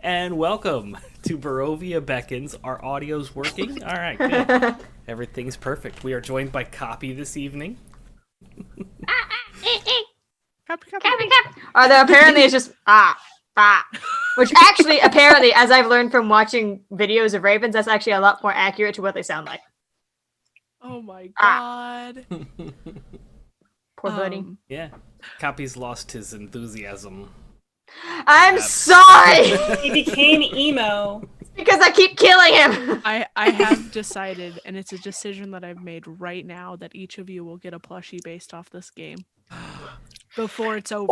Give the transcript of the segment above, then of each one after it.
And welcome to Barovia Beckons. Our audio's working? All right, good. Everything's perfect. We are joined by Copy this evening. Copy. Although apparently it's just which actually apparently, as I've learned from watching videos of ravens, that's actually a lot more accurate to what they sound like. Oh my god. Poor buddy. Yeah. Copy's lost his enthusiasm. I'm sorry! He became emo. Because I keep killing him! I have decided, and it's a decision that I've made right now, that each of you will get a plushie based off this game. Before it's over.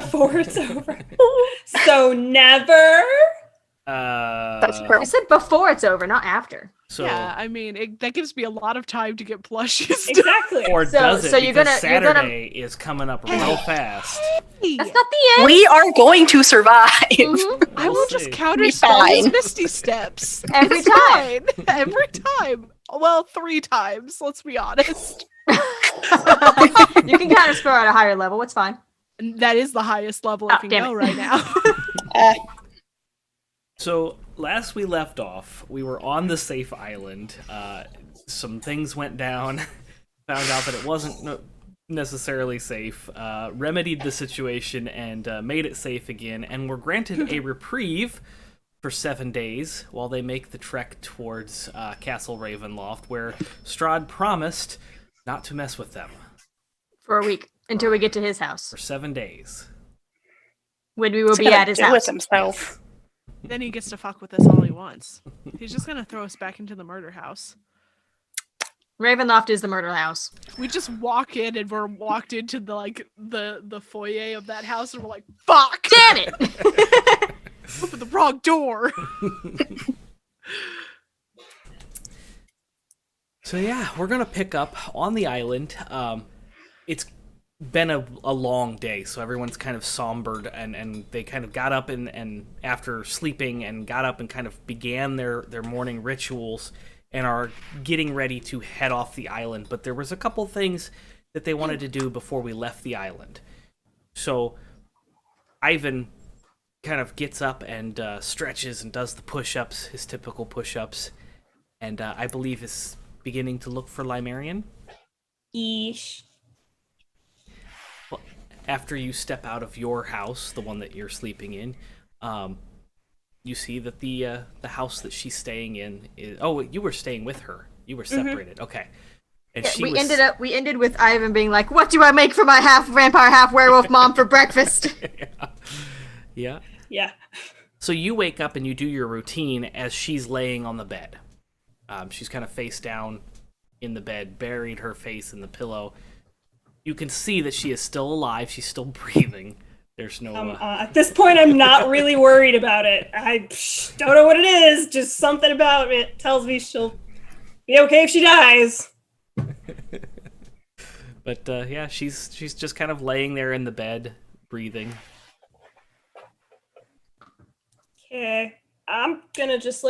Before it's over. So never? That's perfect. I said before it's over, not after. So, yeah, I mean, that gives me a lot of time to get plushies. Exactly. Or does it? So you're because gonna Saturday is coming up real fast. That's not the end. We are going to survive. Mhm. I will We'll just see. counter spell fine. his Misty Steps. Every It's time. fine. Every time. Well, 3 times, let's be honest. You can kind of spell at a higher level. It's fine. And that is the highest level I can damn go it. right now. So, last we left off, we were on the safe island. Some things went down. Found out that it wasn't necessarily safe. Remedied the situation and made it safe again. And were granted a reprieve for 7 days while they make the trek towards Castle Ravenloft, where Strahd promised not to mess with them For a week. Until we get to his house. for 7 days. When we will He's be gonna at his do house. with himself. Then he gets to fuck with us all he wants. He's just gonna throw us back into the murder house. Ravenloft is the murder house. We just walk in and we're walked into the foyer of that house and we're like, fuck! Damn it! Open the wrong door! So yeah, we're gonna pick up on the island. It's been a long day, so everyone's kind of sombered, and they kind of got up and after sleeping and got up and kind of began their morning rituals and are getting ready to head off the island. But there was a couple things that they wanted to do before we left the island. So Eyvin kind of gets up and stretches and does the push-ups, his typical push-ups, and I believe is beginning to look for Limerian. Eesh. Well, after you step out of your house, the one that you're sleeping in, you see that the house that she's staying in is... Oh, you were staying with her. You were separated. Okay. And Yeah, she we was... ended with Eyvin being like, "What do I make for my half vampire, half werewolf mom for breakfast?" Yeah. Yeah. So you wake up and you do your routine as she's laying on the bed. She's kind of face down in the bed, buried her face in the pillow. You can see that she is still alive. She's still breathing. There's no... At this point, I'm not really worried about it. I don't know what it is. Just something about it tells me she'll be okay if she dies. But yeah, she's just kind of laying there in the bed, breathing. Okay. I'm gonna just,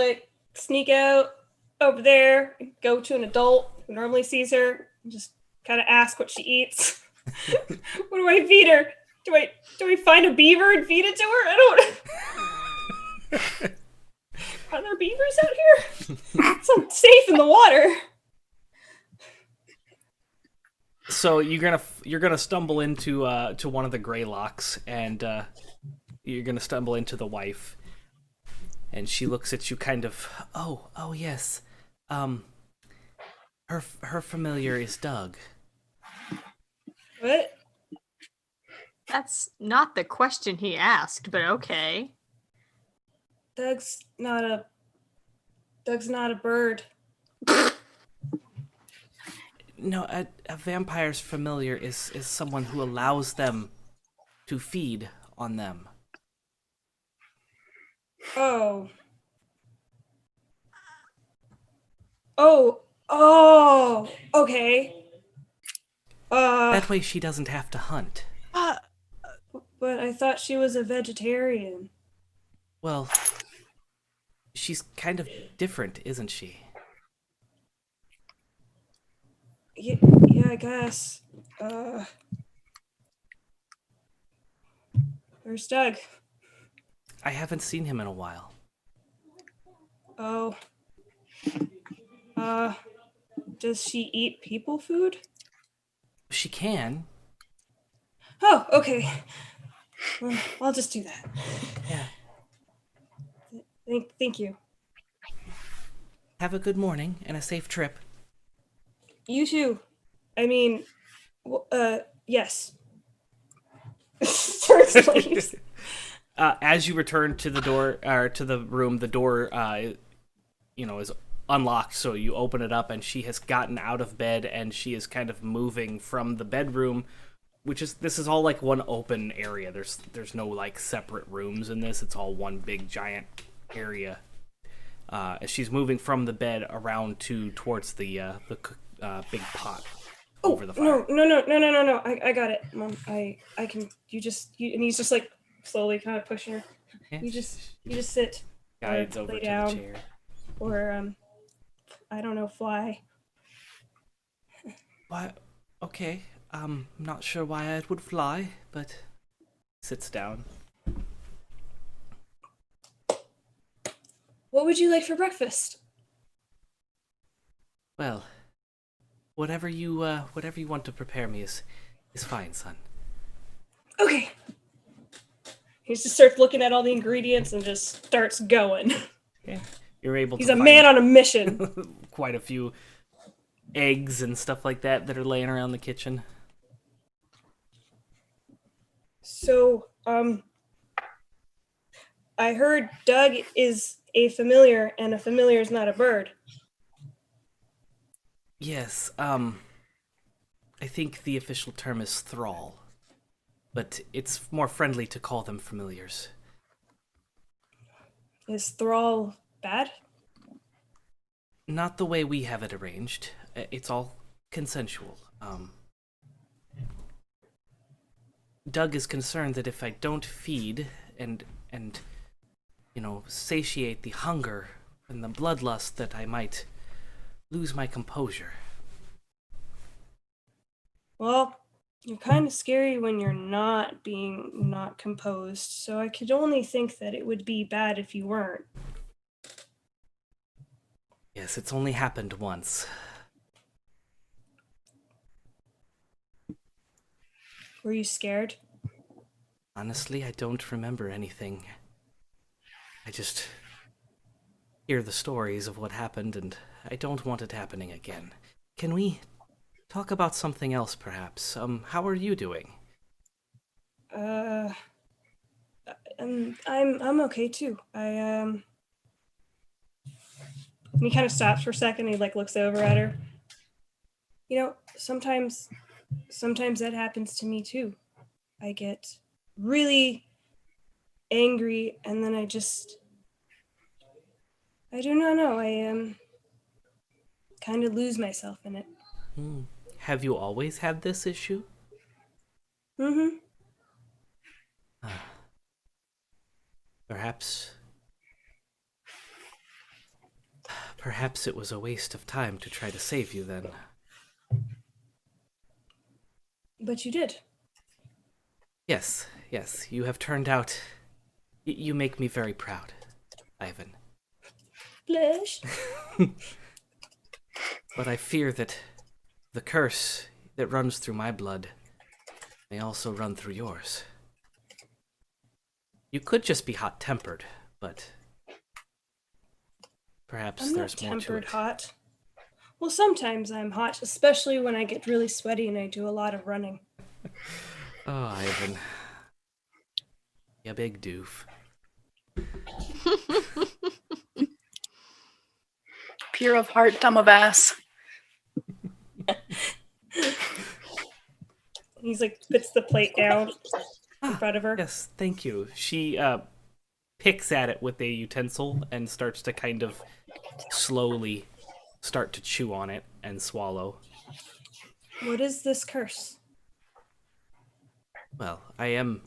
sneak out over there, and go to an adult who normally sees her, and just kind of ask what she eats. What do I feed her? Do we find a beaver and feed it to her? I don't... Are there beavers out here? It's unsafe in the water. So you're gonna stumble into to one of the Greylocks, and you're gonna stumble into the wife, and she looks at you kind of, oh yes, her familiar is Doug. What? That's not the question he asked, but okay. Doug's not a bird. No, a vampire's familiar is someone who allows them to feed on them. Oh. Oh, okay. That way she doesn't have to hunt. But I thought she was a vegetarian. Well, she's kind of different, isn't she? Yeah, I guess. Where's Doug? I haven't seen him in a while. Oh. Does she eat people food? She can. Oh, okay. Well, I'll just do that. Yeah. Thank you. Have a good morning and a safe trip. You too. I mean, yes. Turns and leaves. As you return to the door, or to the room, the door, is unlocked. So you open it up, and she has gotten out of bed, and she is kind of moving from the bedroom, this is all like one open area. There's no like separate rooms in this. It's all one big giant area. As she's moving from the bed around towards the big pot over the fire. No. I got it, Mom. I can. And he's just like slowly kind of pushing her. Yeah. You just sit. Guides or over lay to down, the chair. Or I don't know, fly. Why? Okay. I'm not sure why I would fly, but sits down. What would you like for breakfast? Well, whatever you want to prepare me is fine, son. Okay. He just starts looking at all the ingredients and just starts going. Okay. You're able He's to a find man on a mission. quite a few eggs and stuff like that are laying around the kitchen. So, I heard Doug is a familiar, and a familiar is not a bird. Yes, I think the official term is thrall, but it's more friendly to call them familiars. Is thrall bad? Not the way we have it arranged. It's all consensual. Doug is concerned that if I don't feed and satiate the hunger and the bloodlust, that I might lose my composure. Well, you're kind of scary when you're not composed, so I could only think that it would be bad if you weren't. Yes, it's only happened once. Were you scared? Honestly, I don't remember anything. I just hear the stories of what happened, and I don't want it happening again. Can we talk about something else, perhaps? How are you doing? I'm okay too. And he kind of stops for a second. And he like looks over at her. Sometimes that happens to me too. I get really angry, and then I do not know. I kind of lose myself in it. Have you always had this issue? Mm-hmm. Perhaps it was a waste of time to try to save you then. But you did. Yes, you have turned out... You make me very proud, Eyvin. Blush. But I fear that the curse that runs through my blood may also run through yours. You could just be hot-tempered, but perhaps I'm there's not more to tempered it. hot. Well, sometimes I'm hot, especially when I get really sweaty and I do a lot of running. Oh, Eyvin. You big doof. Pure of heart, dumb of ass. He's like puts the plate down in front of her. Yes, thank you. She picks at it with a utensil and starts to kind of slowly start to chew on it and swallow. What is this curse? Well, I am,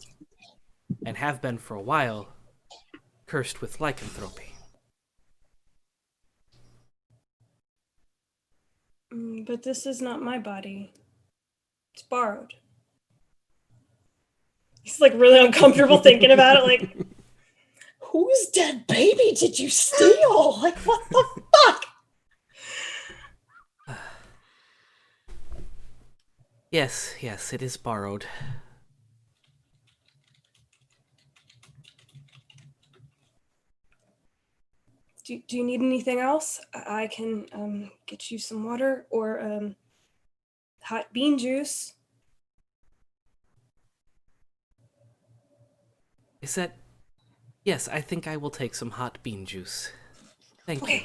and have been for a while, cursed with lycanthropy. But this is not my body. It's borrowed. He's like really uncomfortable thinking about it, like, whose dead baby did you steal? Like, what the fuck? Yes, it is borrowed. Do you need anything else? I can get you some water or hot bean juice. Is that... Yes, I think I will take some hot bean juice. Thank you.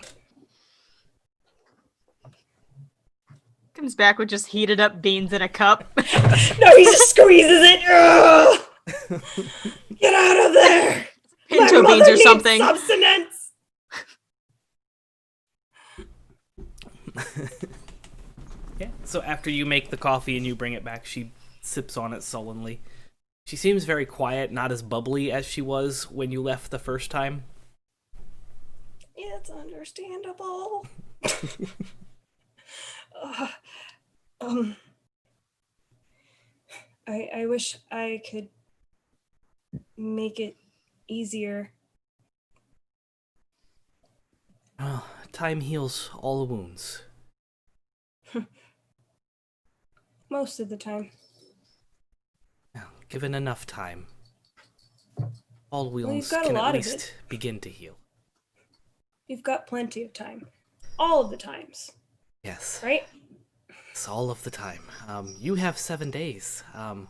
Comes back with just heated up beans in a cup. No, he just squeezes it. Ugh! Get out of there! Pinto My beans mother or needs something. Substance. Yeah. So after you make the coffee and you bring it back, she sips on it sullenly. She seems very quiet, not as bubbly as she was when you left the first time. It's understandable. I wish I could make it easier. Oh, time heals all wounds. Most of the time. Well, given enough time, all you've wounds got a can at lot of least it. begin to heal. You've got plenty of time. All of the times, Yes. right? It's all of the time. You have 7 days to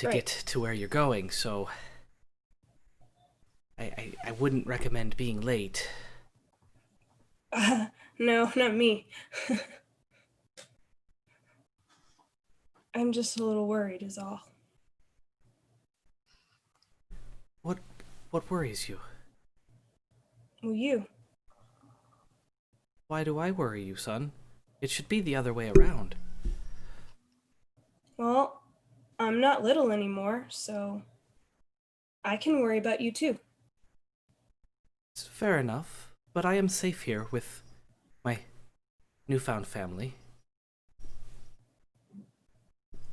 Right. get to where you're going, so I wouldn't recommend being late. No, not me. I'm just a little worried is all. What worries you? Well, you. Why do I worry you, son? It should be the other way around. Well, I'm not little anymore, so I can worry about you too. It's fair enough, but I am safe here with my newfound family.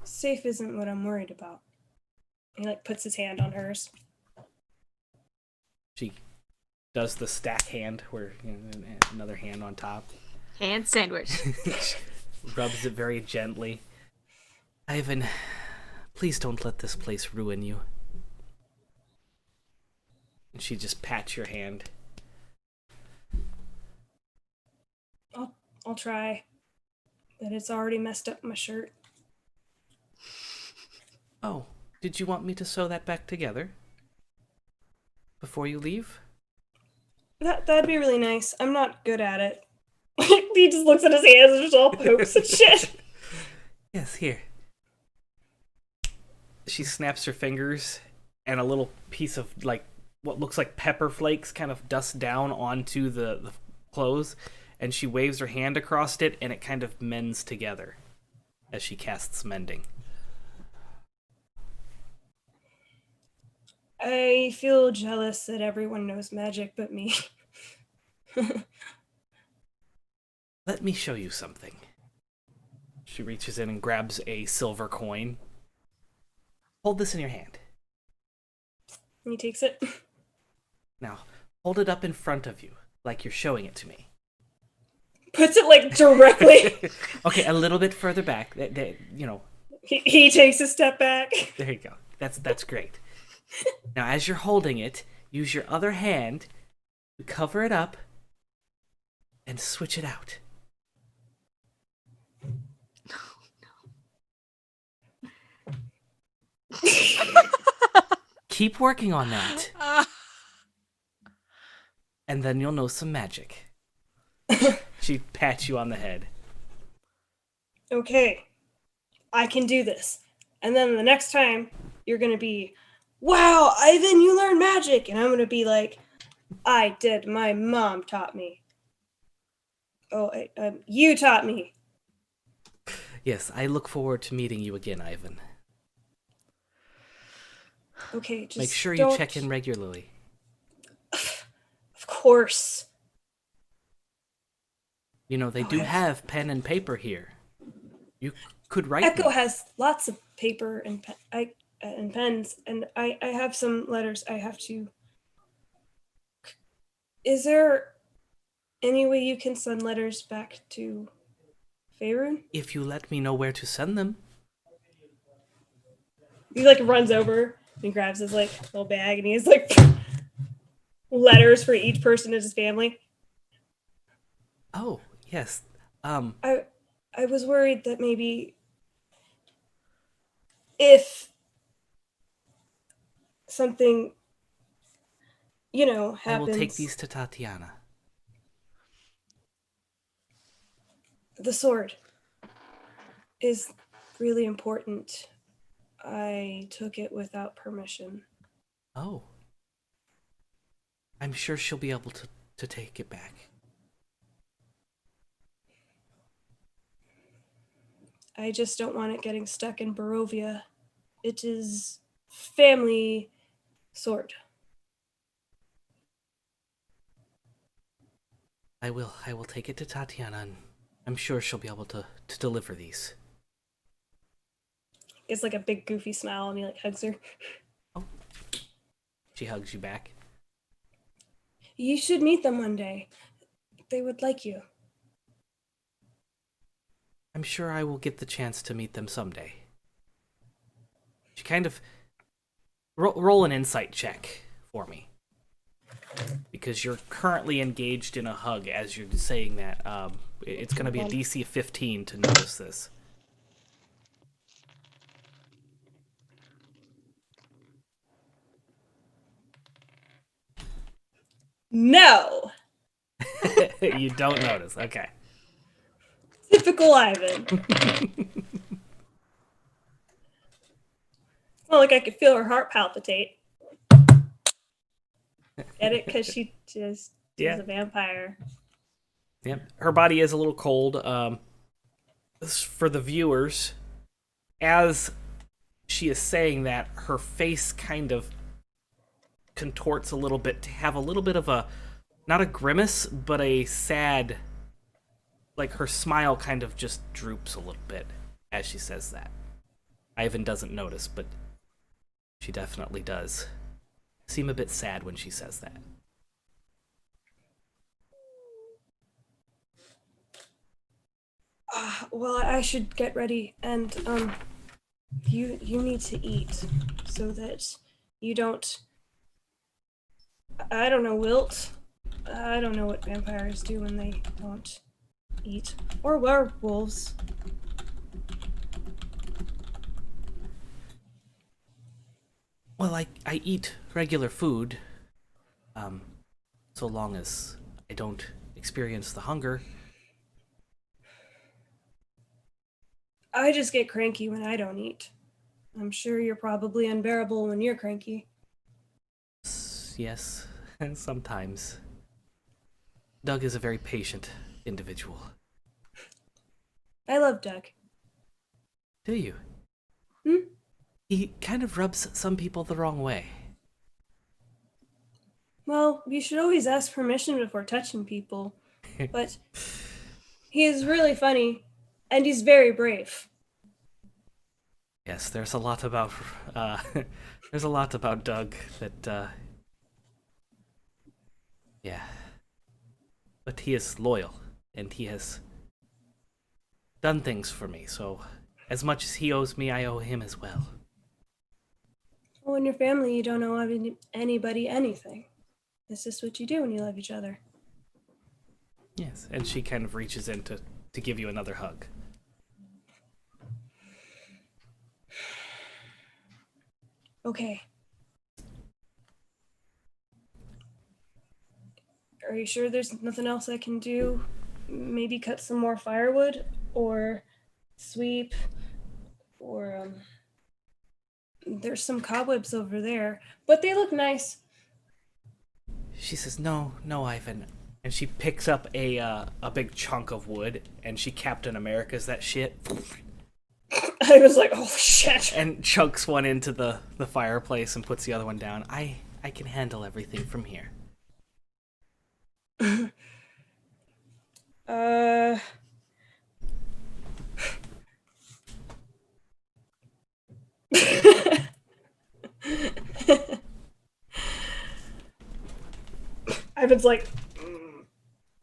Safe isn't what I'm worried about. He puts his hand on hers. She does the stack hand, where another hand on top. Hand sandwich. Rubs it very gently. Eyvin, please don't let this place ruin you. And she just pats your hand. I'll try. But it's already messed up my shirt. Oh, did you want me to sew that back together? Before you leave? That'd be really nice. I'm not good at it. He just looks at his hands and just all pokes and shit. Yes, here. She snaps her fingers, and a little piece of, what looks like pepper flakes kind of dust down onto the clothes, and she waves her hand across it, and it kind of mends together as she casts mending. I feel jealous that everyone knows magic but me. Let me show you something. She reaches in and grabs a silver coin. Hold this in your hand. And he takes it. Now, hold it up in front of you, like you're showing it to me. Puts it directly. Okay, a little bit further back. He takes a step back. There you go. That's great. Now, as you're holding it, use your other hand to cover it up and switch it out. Keep working on that. And then you'll know some magic. She pats you on the head. Okay, I can do this. And then the next time, you're going to be, wow, Eyvin, you learned magic. And I'm going to be like, I did. My mom taught me. Oh, you taught me. Yes, I look forward to meeting you again, Eyvin. Okay, just Make sure you don't... check in regularly. course. You know, they Oh, do I- have pen and paper here. You could write Echo me. has lots of paper and and pens, and I have some letters I have to. Is there any way you can send letters back to Faerun? If you let me know where to send them. He like runs over and grabs his like little bag, and he has like letters for each person in his family. Oh, yes. I was worried that maybe if something, happens. I will take these to Tatiana. The sword is really important. I took it without permission. Oh. I'm sure she'll be able to take it back. I just don't want it getting stuck in Barovia. It is family sword. I will take it to Tatiana, and I'm sure she'll be able to deliver these. It's like a big goofy smile, and he like hugs her. Oh. She hugs you back. You should meet them one day. They would like you. I'm sure I will get the chance to meet them someday. She kind of... Roll an insight check for me. Because you're currently engaged in a hug as you're saying that. It's going to be a DC 15 to notice this. No! You don't notice. Okay. Typical Eyvin. It's not like I could feel her heart palpitate. Get it? Because she just is a vampire. Yep. Her body is a little cold. For the viewers, as she is saying that, her face kind of contorts a little bit to have a little bit of a, not a grimace, but a sad, like her smile kind of just droops a little bit as she says that. Eyvin doesn't notice, but she definitely does seem a bit sad when she says that. Well, I should get ready, and you need to eat so that you don't. I don't know, wilt. I don't know what vampires do when they don't eat, or werewolves. Well, I eat regular food, so long as I don't experience the hunger. I just get cranky when I don't eat. I'm sure you're probably unbearable when you're cranky. Yes, sometimes. Doug is a very patient individual. I love Doug. Do you? Hmm? He kind of rubs some people the wrong way. Well, you should always ask permission before touching people. But he is really funny, and he's very brave. Yes, there's a lot about there's a lot about Doug that yeah. But he is loyal, and he has done things for me, so as much as he owes me, I owe him as well. Well, in your family, you don't owe anybody anything. It's just what you do when you love each other. Yes, and she kind of reaches in to give you another hug. Okay. Are you sure there's nothing else I can do? Maybe cut some more firewood, or sweep, or there's some cobwebs over there, but they look nice. She says, "No, Eyvin," and she picks up a big chunk of wood, and she Captain America's that shit, I was like, oh shit. and chunks one into the fireplace and puts the other one down. I can handle everything from here. Uh. Ivan's like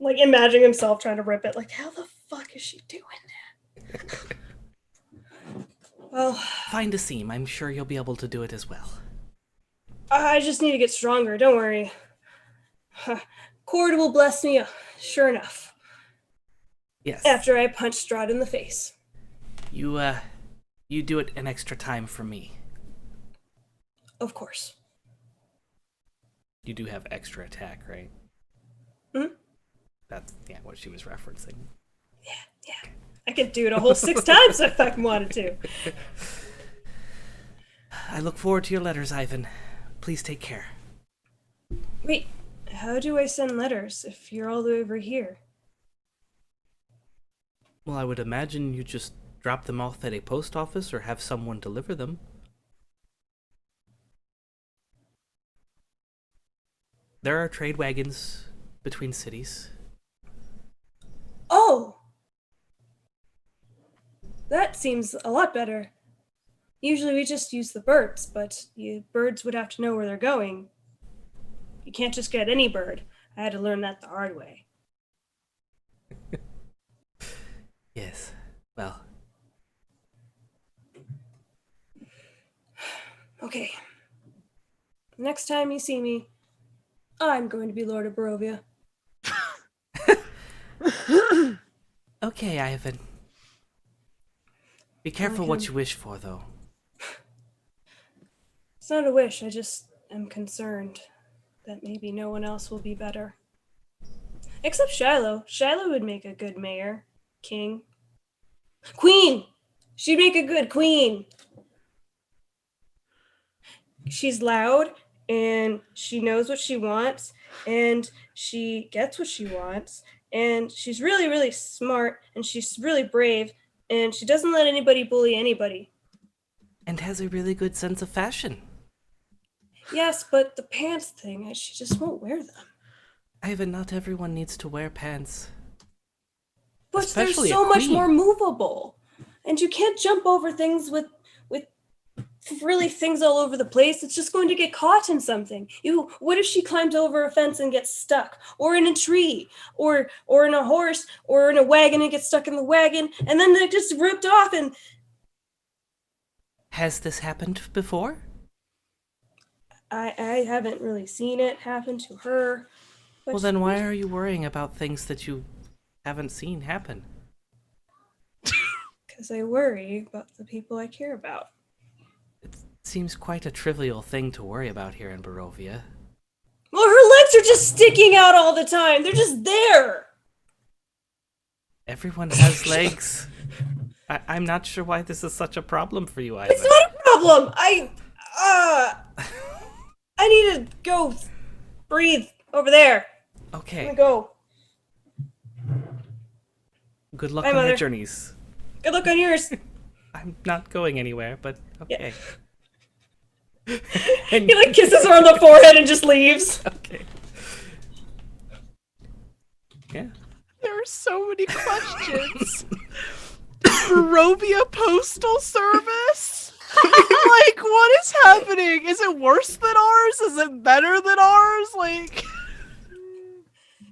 imagining himself trying to rip it. Like, how the fuck is she doing that? Well, Find a seam. I'm sure you'll be able to do it as well. I just need to get stronger. Don't worry. Cord will bless me, sure enough. Yes. After I punch Strahd in the face. You do it an extra time for me. Of course. You do have extra attack, right? Hmm? That's what she was referencing. Yeah. I could do it a whole 6 times if I wanted to. I look forward to your letters, Eyvin. Please take care. Wait, how do I send letters if you're all the way over here? Well, I would imagine you just drop them off at a post office or have someone deliver them. There are trade wagons between cities. Oh! That seems a lot better. Usually we just use the birds, but birds would have to know where they're going. You can't just get any bird. I had to learn that the hard way. Yes. Well, Okay. Next time you see me, I'm going to be Lord of Barovia. okay, Eyvin. Be careful what you wish for, though. It's not a wish, I just am concerned that maybe no one else will be better. Except Shiloh. Shiloh would make a good mayor, king. Queen! She'd make a good queen. She's loud, and she knows what she wants, and she gets what she wants, and she's really, really smart, and she's really brave, and she doesn't let anybody bully anybody. And has a really good sense of fashion. Yes, but the pants thing, she just won't wear them. Eyvin, not everyone needs to wear pants. But Especially they're a so much queen. more movable. And you can't jump over things with really things all over the place. It's just going to get caught in something. What if she climbs over a fence and gets stuck? Or in a tree? Or in a horse? Or in a wagon and gets stuck in the wagon? And then they're just ripped off and... Has this happened before? I haven't really seen it happen to her. But Well, then why are you worrying about things that you haven't seen happen? Because I worry about the people I care about. It seems quite a trivial thing to worry about here in Barovia. Well, her legs are just sticking out all the time. They're just there. Everyone has legs. I'm not sure why this is such a problem for you, Eyvin. It's not a problem. I need to go breathe over there. I'm Okay, gonna go. good luck Bye, on your Mother. journeys. Good luck on yours. I'm not going anywhere, but okay. He And like kisses her on the forehead and just leaves. okay. Yeah. There are so many questions. Barovia Postal Service? Like, what is happening? Is it worse than ours? Is it better than ours? Like,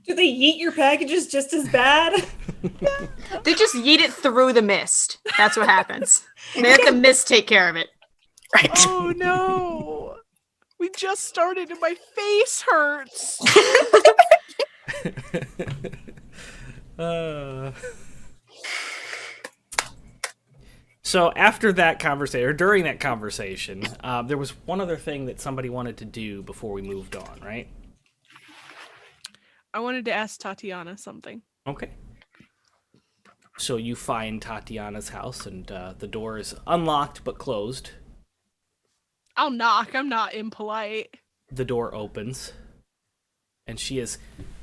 Do they eat your packages just as bad? They just yeet it through the mist. That's what happens. They let the mist take care of it. Right. oh no. We just started and my face hurts. So after that conversation, or during that conversation, there was one other thing that somebody wanted to do before we moved on, right? I wanted to ask Tatiana something. Okay. So you find Tatiana's house, and the door is unlocked but closed. I'll knock. I'm not impolite. The door opens, and she is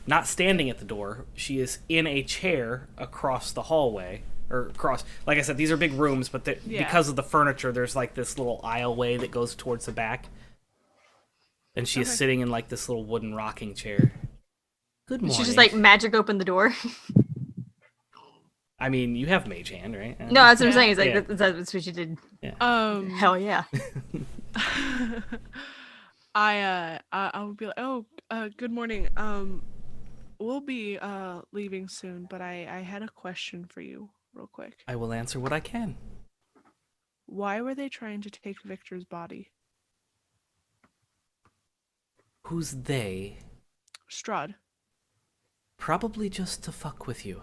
not standing at the door. She is in a chair across the hallway, or across. Like I said, these are big rooms, but Yeah. because of the furniture, there's like this little aisleway that goes towards the back, and she is Okay. sitting in like this little wooden rocking chair. Good You morning. should just like magic open the door. I mean, you have mage hand, right? No, that's what I'm saying. It's like Yeah. that's what you did. Hell yeah. I'll be like, oh, good morning. We'll be leaving soon, but I had a question for you, real quick. I will answer what I can. Why were they trying to take Victor's body? Who's they? Strahd. Probably just to fuck with you.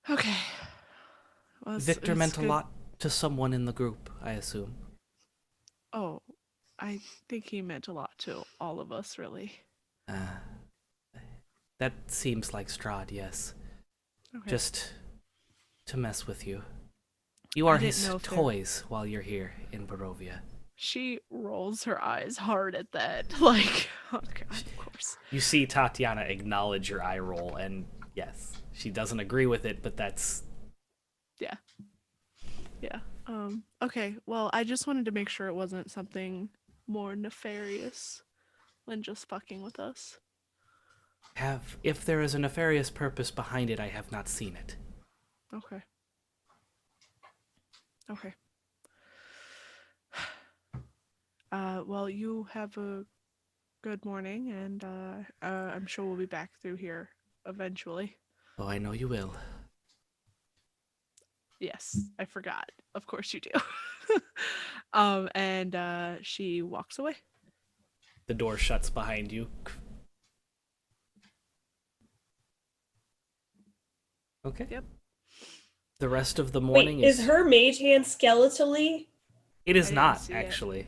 Okay. Well, Victor it's meant a good. lot to someone in the group, I assume. Oh, I think he meant a lot to all of us, really. That seems like Strahd, yes. Okay. Just to mess with you. You are didn't his know if there- toys while you're here in Barovia. She rolls her eyes hard at that. Like, oh God, of course. You see Tatiana acknowledge your eye roll, and yes, she doesn't agree with it, but that's... Yeah. Okay, well, I just wanted to make sure it wasn't something more nefarious than just fucking with us. If there is a nefarious purpose behind it, I have not seen it. Okay. Well, you have a good morning, and I'm sure we'll be back through here eventually. Oh, I know you will. Yes, I forgot. Of course you do. And she walks away. The door shuts behind you. Okay. Yep. The rest of the morning Wait, is her mage hand skeletally? It I is didn't not, see it. actually.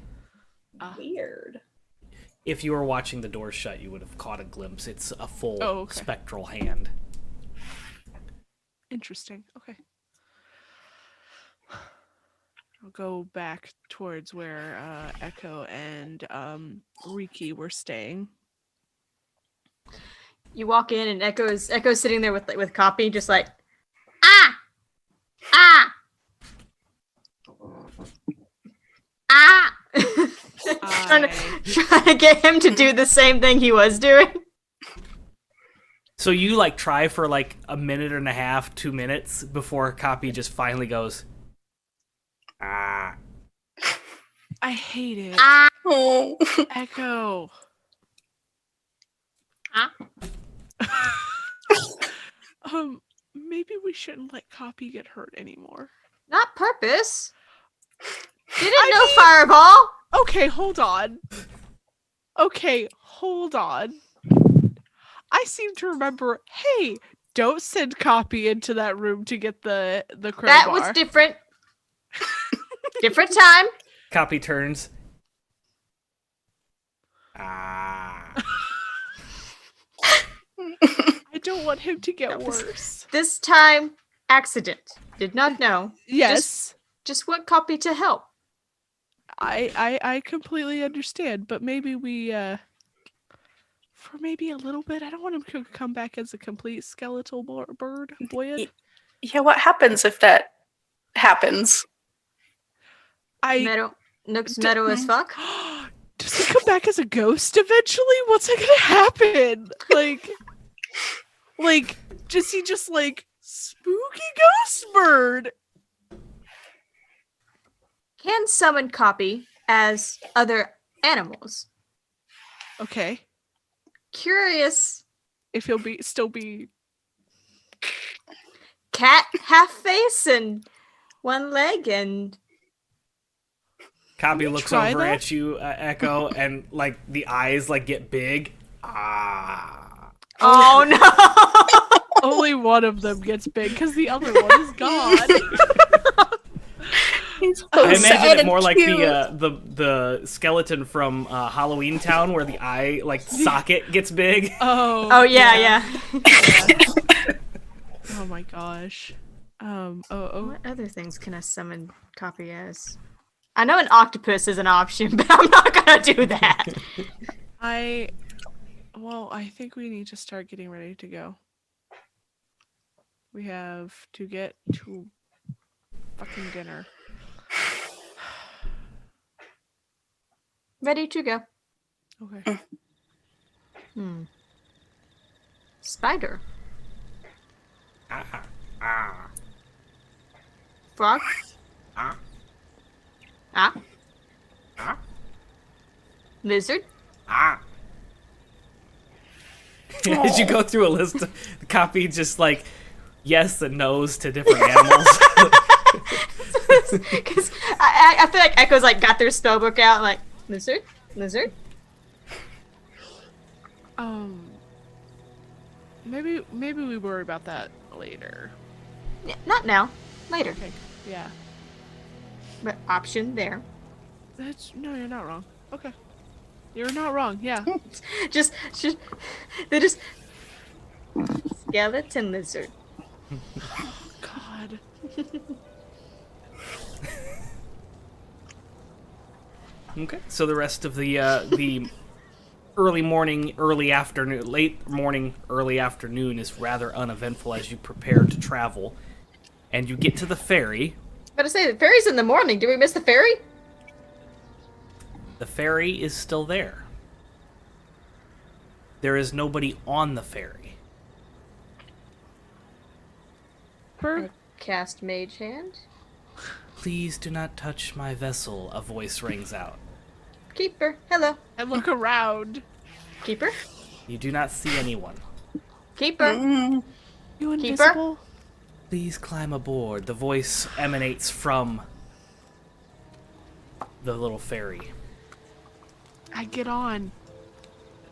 Weird. If you were watching the door shut, you would have caught a glimpse. It's a full spectral hand. Interesting. Okay. I'll go back towards where Echo and Rikki were staying. You walk in and Echo's sitting there with Copy, just like ah. trying to get him to do the same thing he was doing. So you like try for like a minute and a half, 2 minutes before Copy just finally goes, ah. I hate it. Oh. Echo. Maybe we shouldn't let Copy get hurt anymore. Not purpose. Didn't know Fireball. Okay, hold on. I seem to remember, hey, don't send Copy into that room to get the crowbar. That was different. Different time. Copy turns. Ah. I don't want him to get worse. This time, accident. Did not know. Yes. Just want Copy to help. I completely understand, but maybe we for maybe a little bit. I don't want him to come back as a complete skeletal bird. Boyd. Yeah, what happens if that happens? Nook's meadow as fuck. Does he come back as a ghost eventually? What's gonna happen? Like, does he just like spooky ghost bird? Can summon Copy as other animals. Okay. Curious. If he'll still be Cat, half face and one leg, and Copy looks try over that? at you, Echo, and like the eyes like get big. Ah. oh no! only one of them gets big because the other one is gone. He's so I imagine sad it more and like cute. the skeleton from Halloween Town, where the eye like socket gets big. Oh yeah. Oh my gosh. What other things can I summon Copy as? I know an octopus is an option, but I'm not gonna do that. I think we need to start getting ready to go. We have to get to fucking dinner. Ready to go. Okay. Spider. Ah. Frog. Ah. Ah. Ah. Lizard. Ah. As you go through a list, the copy just like yes and no's to different animals. Because I feel like Echo's like got their spellbook out, like lizard. Maybe we worry about that later. Yeah, not now. Later. Okay. Yeah. But option there. No, you're not wrong. Okay. You're not wrong. Yeah. just they're just skeleton lizard. God. Okay, so the rest of the early morning, early afternoon, late morning, early afternoon is rather uneventful as you prepare to travel, and you get to the ferry. But I say the ferry's in the morning. Did we miss the ferry? The ferry is still there. There is nobody on the ferry. Bird. Cast mage hand. Please do not touch my vessel, a voice rings out. Keeper. Hello. I look around. Keeper. You do not see anyone. Keeper. You Keeper? invisible? Please climb aboard. The voice emanates from the little ferry. I get on.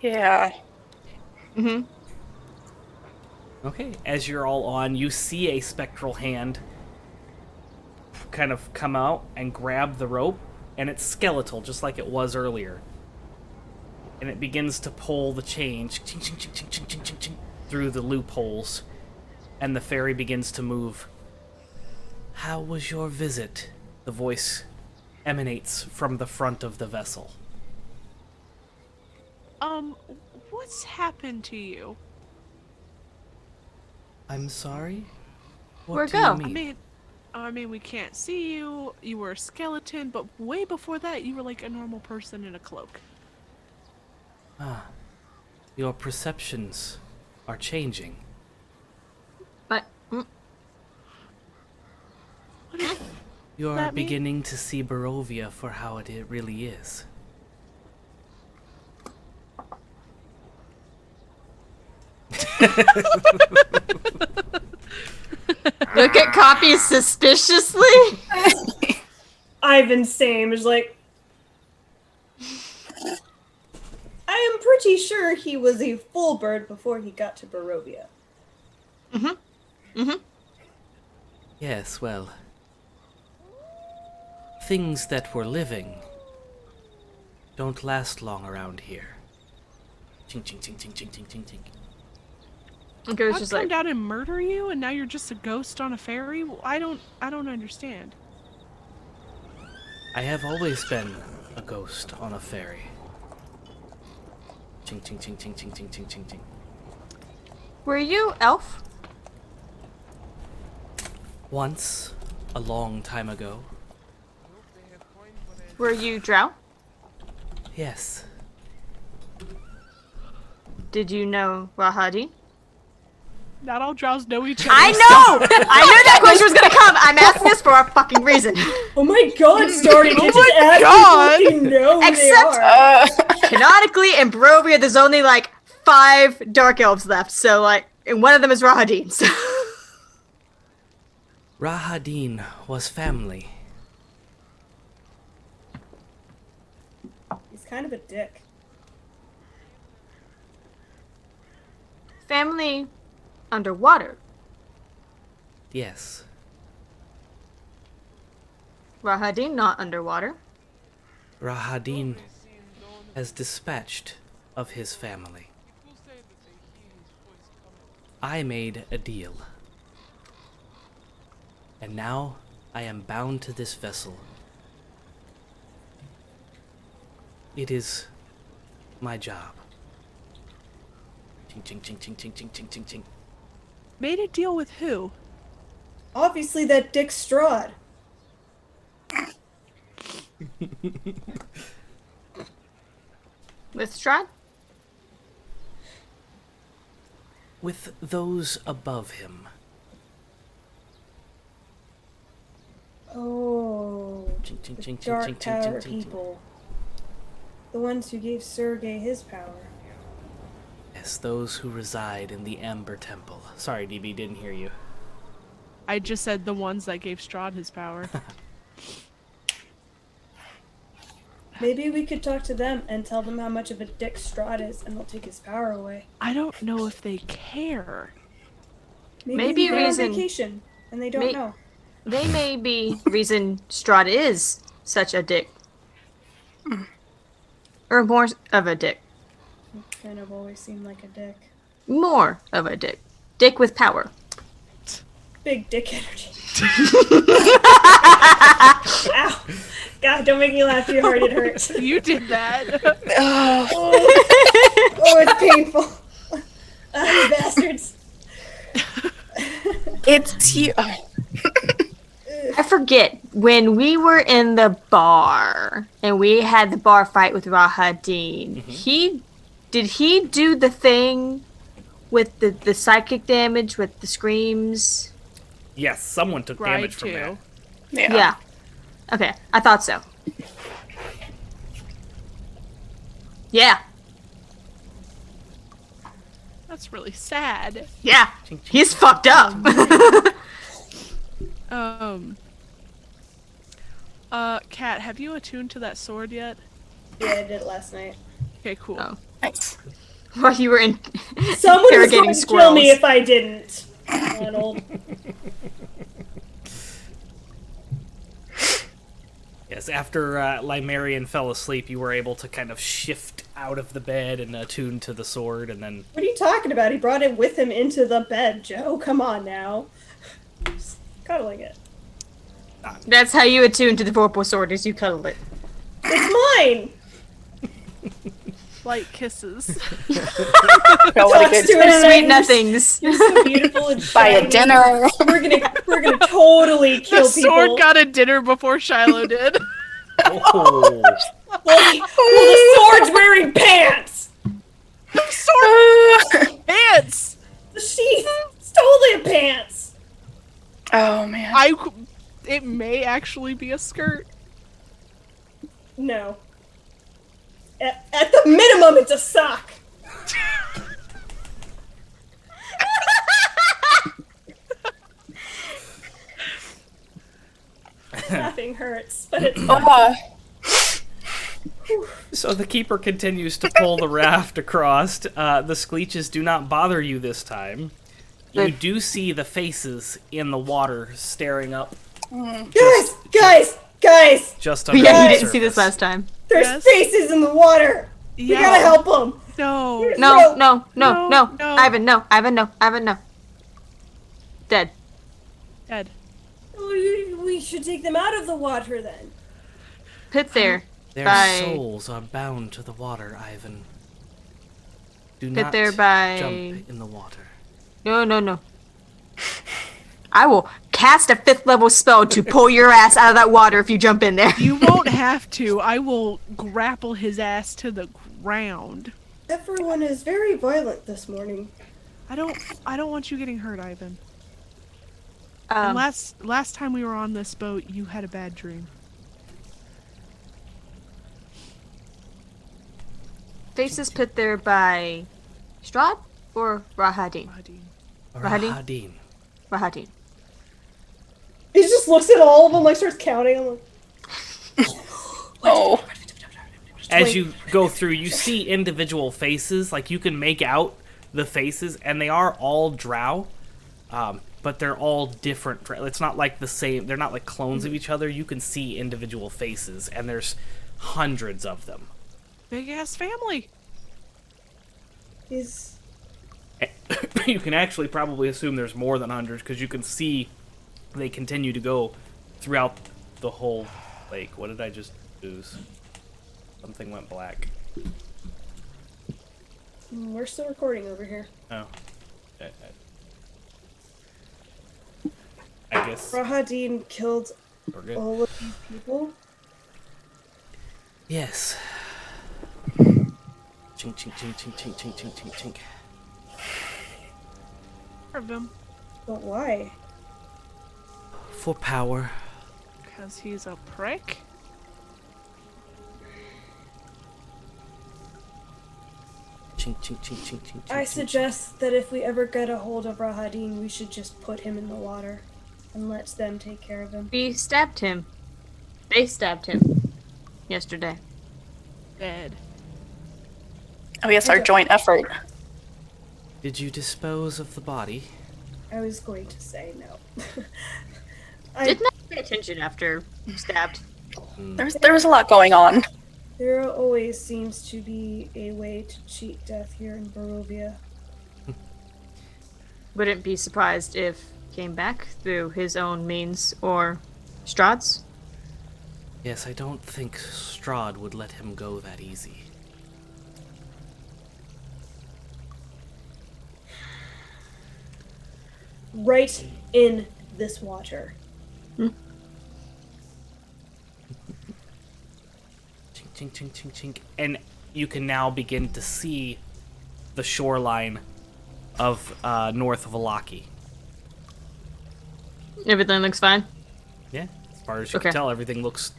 Yeah. Okay, as you're all on, you see a spectral hand kind of come out and grab the rope, and it's skeletal, just like it was earlier. And it begins to pull the chain ching, ching, ching, ching, ching, ching, ching, ching, through the loopholes, and the ferry begins to move. How was your visit? The voice emanates from the front of the vessel. What's happened to you? I'm sorry? What Where do go? you mean? I mean, we can't see you. You were a skeleton, but way before that, you were like a normal person in a cloak. Your perceptions are changing. But You are that mean? beginning to see Barovia for how it really is. look at copies suspiciously. Eyvin same is like, I am pretty sure he was a full bird before he got to Barovia. Yes, well, things that were living don't last long around here. Ching, ching, ching, ching, ching, ching, ching, ching. Okay, it's I'd just come like down and murder you, and now you're just a ghost on a ferry. Well, I don't understand. I have always been a ghost on a ferry. Ching, ching, ching, ching, ching, ching, ching, ching, ching. were you elf? Once, a long time ago, Were you drow? yes. Did you know Rahadi? Not all drows know each other. I know! I knew that question was gonna come! I'm asking this for a fucking reason. Oh my god, Starry, you just add God! people who know who they Except- are. Canonically, in Barovia, there's only like 5 dark elves left, so like, and one of them is Rahadi. So. Rahadin was family. He's kind of a dick. Family underwater. Yes. Rahadi not underwater. Rahadin has dispatched of his family. I made a deal. And now I am bound to this vessel. It is my job. Ching, ching, ching, ching, ching, ching, ching, ching, ching. Made a deal with who? Obviously that Dick Strahd. With Strahd? with those above him. Oh, Chink, chink, the chink, chink, dark chink, chink, power chink, chink, chink. people. The ones who gave Sergei his power. Yes, those who reside in the Amber Temple. Sorry, DB, didn't hear you. I just said the ones that gave Strahd his power. Maybe we could talk to them and tell them how much of a dick Strahd is, and they'll take his power away. I don't know if they care. Maybe they're reason- on vacation and they don't know. They may be reason Strahd is such a dick. Or more of a dick. He kind of always seemed like a dick. More of a dick. Dick with power. Big dick energy. Ow. God, don't make me laugh too hard, it hurts. You did that. Oh, it's painful. You bastards. It's you. Oh. I forget, when we were in the bar and we had the bar fight with Rahadin, did he do the thing with the psychic damage with the screams? Yes, someone took damage from that. Yeah. Okay, I thought so. Yeah. That's really sad. Yeah. He's fucked up. Kat, have you attuned to that sword yet? Yeah, I did it last night. Okay, cool. Oh. Nice. While you were in Someone was interrogating going to squirrels. kill me if I didn't. Donald. Yes, after Limerian fell asleep, you were able to kind of shift out of the bed and attune to the sword, and then... What are you talking about? He brought it with him into the bed, Joe. Come on now. Just cuddling it. That's how you attune to the purple sword, is you cuddle it. It's mine! Light kisses. Got what a Talks good to it and Sweet then nothings. You're so beautiful and buy a shiny. dinner. We're gonna totally kill The people. sword got a dinner before Shiloh did. Oh! Well, the sword's wearing pants! Pants! The sheath! It's totally a pants! Oh man. It may actually be a skirt. No. At the minimum, it's a sock! Laughing hurts, but it's So the keeper continues to pull the raft across. The screeches do not bother you this time. You do see the faces in the water staring up. Guys! Just under Yeah, the you didn't see this surface. last time. There's Yes? faces in the water! We gotta help them! No. No. No. Eyvin, no. Dead. Dead. We should take them out of the water then. Put there. Their By- souls are bound to the water, Eyvin. Do Put not there by- jump in the water. No. I will cast a 5th level spell to pull your ass out of that water if you jump in there. You won't have to. I will grapple his ass to the ground. Everyone is very violent this morning. I don't want you getting hurt, Eyvin. And last time we were on this boat, you had a bad dream. Faces put there by Strahd or Rahadin? Rahadin. Rahadin. He just looks at all of them, like starts counting. I'm like, Oh. As you go through, you see individual faces. Like, you can make out the faces, and they are all drow, but they're all different. It's not like the same. They're not like clones of each other. You can see individual faces, and there's hundreds of them. Big ass family. he's You can actually probably assume there's more than hundreds, because you can see they continue to go throughout the whole lake. What did I just lose? Something went black. we're still recording over here. Oh. I guess Rahadin killed we're good. all of these people. Yes. Chink, chink, chink, chink, chink, chink, chink, chink, chink. of him. But why? For power. Because he's a prick? Chink, chink, chink, chink, chink, I chink, suggest that if we ever get a hold of Rahadin, we should just put him in the water and let them take care of him. We stabbed him. They stabbed him yesterday. Dead. Oh, yes, our joint effort. Did you dispose of the body? I was going to say no. Did not pay attention after stabbed. There was a lot going on. There always seems to be a way to cheat death here in Barovia. Wouldn't be surprised if came back through his own means or Strahd's. Yes, I don't think Strahd would let him go that easy. Right in this water. Chink, chink, chink, chink, chink. And you can now begin to see the shoreline of north of Alaki. Everything looks fine. Yeah, as far as you Okay. can tell, everything looks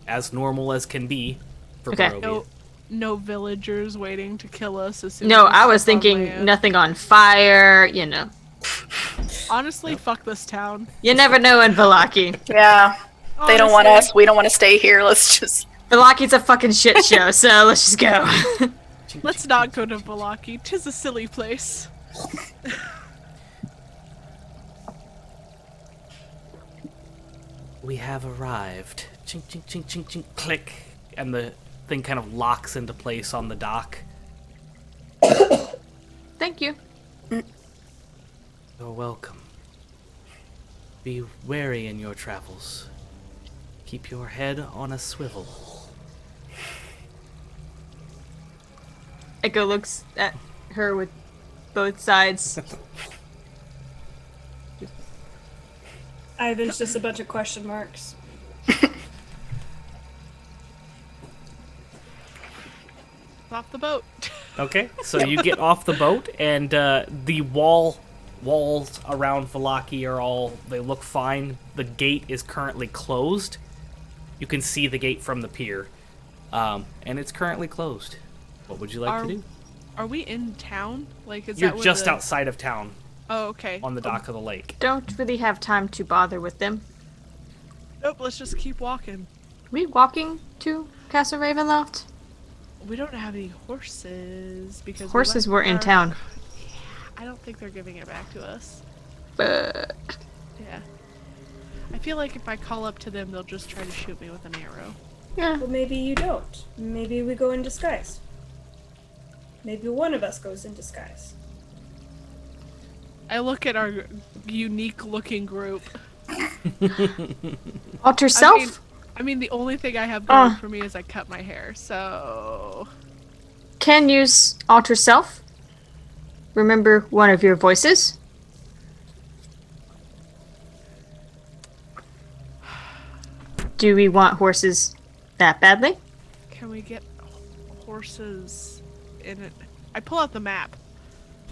as normal as can be for Okay. Barovia. No villagers waiting to kill us as soon No, as we I was step on thinking land. nothing on fire, you know. Honestly, fuck this town. You never know in Vallaki. Yeah. They don't want Honestly. us. We don't want to stay here. Let's just. Vallaki's a fucking shit show, so let's just go. Chink, Let's chink, not chink, go to Vallaki. 'Tis a silly place. We have arrived. Chink, chink, chink, chink, chink, click. And the thing kind of locks into place on the dock. Thank you. You're welcome. Be wary in your travels. Keep your head on a swivel. Echo looks at her with both sides. Eyvin's just a bunch of question marks. Off the boat. Okay, so you get off the boat, and the walls around Vallaki are all, they look fine. The gate is currently closed. You can see the gate from the pier, and it's currently closed. What would you like to do? Are we in town? Like, is You're that where just the... outside of town, Oh, okay. on the dock of the lake. Don't really have time to bother with them. Nope, let's just keep walking. We walking to Castle Ravenloft? We don't have any horses because we Horses left were in our- town. I don't think they're giving it back to us. But Yeah. I feel like if I call up to them, they'll just try to shoot me with an arrow. yeah. Well, maybe you don't. Maybe we go in disguise. Maybe one of us goes in disguise. I look at our unique looking group. Alter self? I mean, the only thing I have going Uh. for me is I cut my hair, so... Can use alter self. Remember one of your voices. Do we want horses that badly? Can we get horses in it? I pull out the map.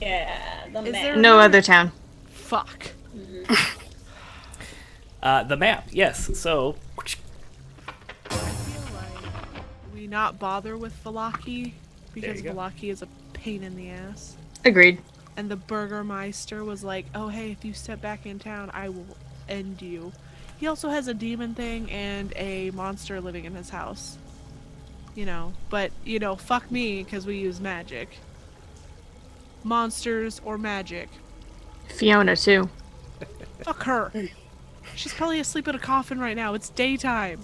Yeah, the Is map. there- No other town. Fuck. The map, yes. So, I feel like we not bother with Vallaki because you go. Vallaki is a pain in the ass. Agreed. And the Burgermeister was like, oh hey, if you step back in town, I will end you. He also has a demon thing and a monster living in his house. You know, but, you know, fuck me, because we use magic. Monsters or magic. Fiona too. Fuck her. She's probably asleep in a coffin right now. It's daytime.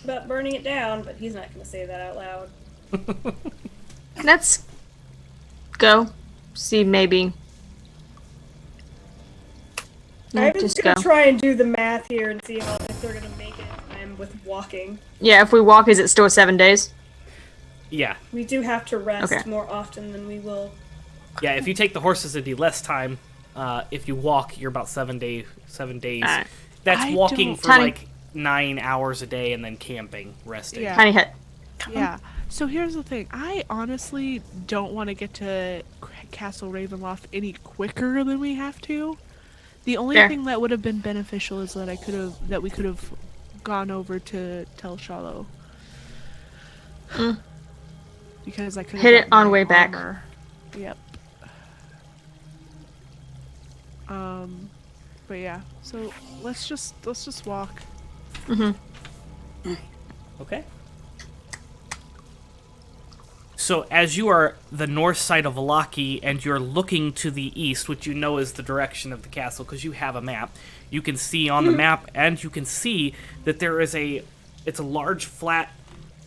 About burning it down, but he's not going to say that out loud. Let's go. See maybe. Yeah, I'm just just going go. to try and do the math here and see how if they're going to make it in time with walking. Yeah, if we walk, is it still 7 days? yeah. We do have to rest Okay. more often than we will. Yeah, if you take the horses, it'd be less time. If you walk, you're about 7 days. Alright. That's I walking don't- for Tiny- like 9 hours a day and then camping, resting. Yeah. Tiny hut. Yeah. So here's the thing. I honestly don't want to get to Castle Ravenloft any quicker than we have to. The only Fair. thing that would have been beneficial is that we could have gone over to tell Shiloh. Mm. Because I could have Hit it gotten on my way back. armor. Yep. But yeah. So let's just walk. Okay. So as you are the north side of Valaki and you're looking to the east, which you know is the direction of the castle because you have a map, you can see on the map and you can see that there is it's a large flat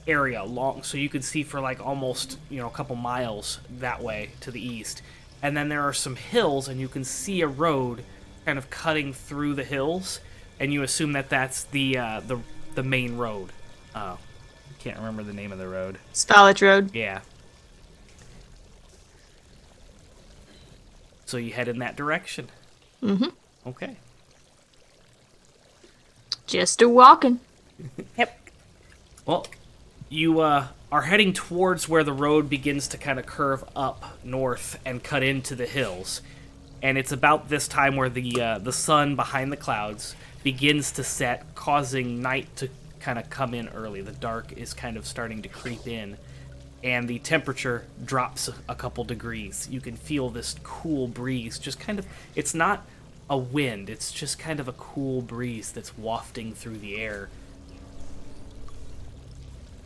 area long, so you can see for like almost, a couple miles that way to the east. And then there are some hills and you can see a road kind of cutting through the hills, and you assume that that's the main road. Can't remember the name of the road. Spallage Road. Yeah. So you head in that direction. Mm-hmm. Okay. Just a walking. Yep. Well, you are heading towards where the road begins to kind of curve up north and cut into the hills. And it's about this time where the sun behind the clouds begins to set, causing night to kind of come in early. The dark is kind of starting to creep in, and the temperature drops a couple degrees. You can feel this cool breeze, just kind of, it's not a wind, it's just kind of a cool breeze that's wafting through the air.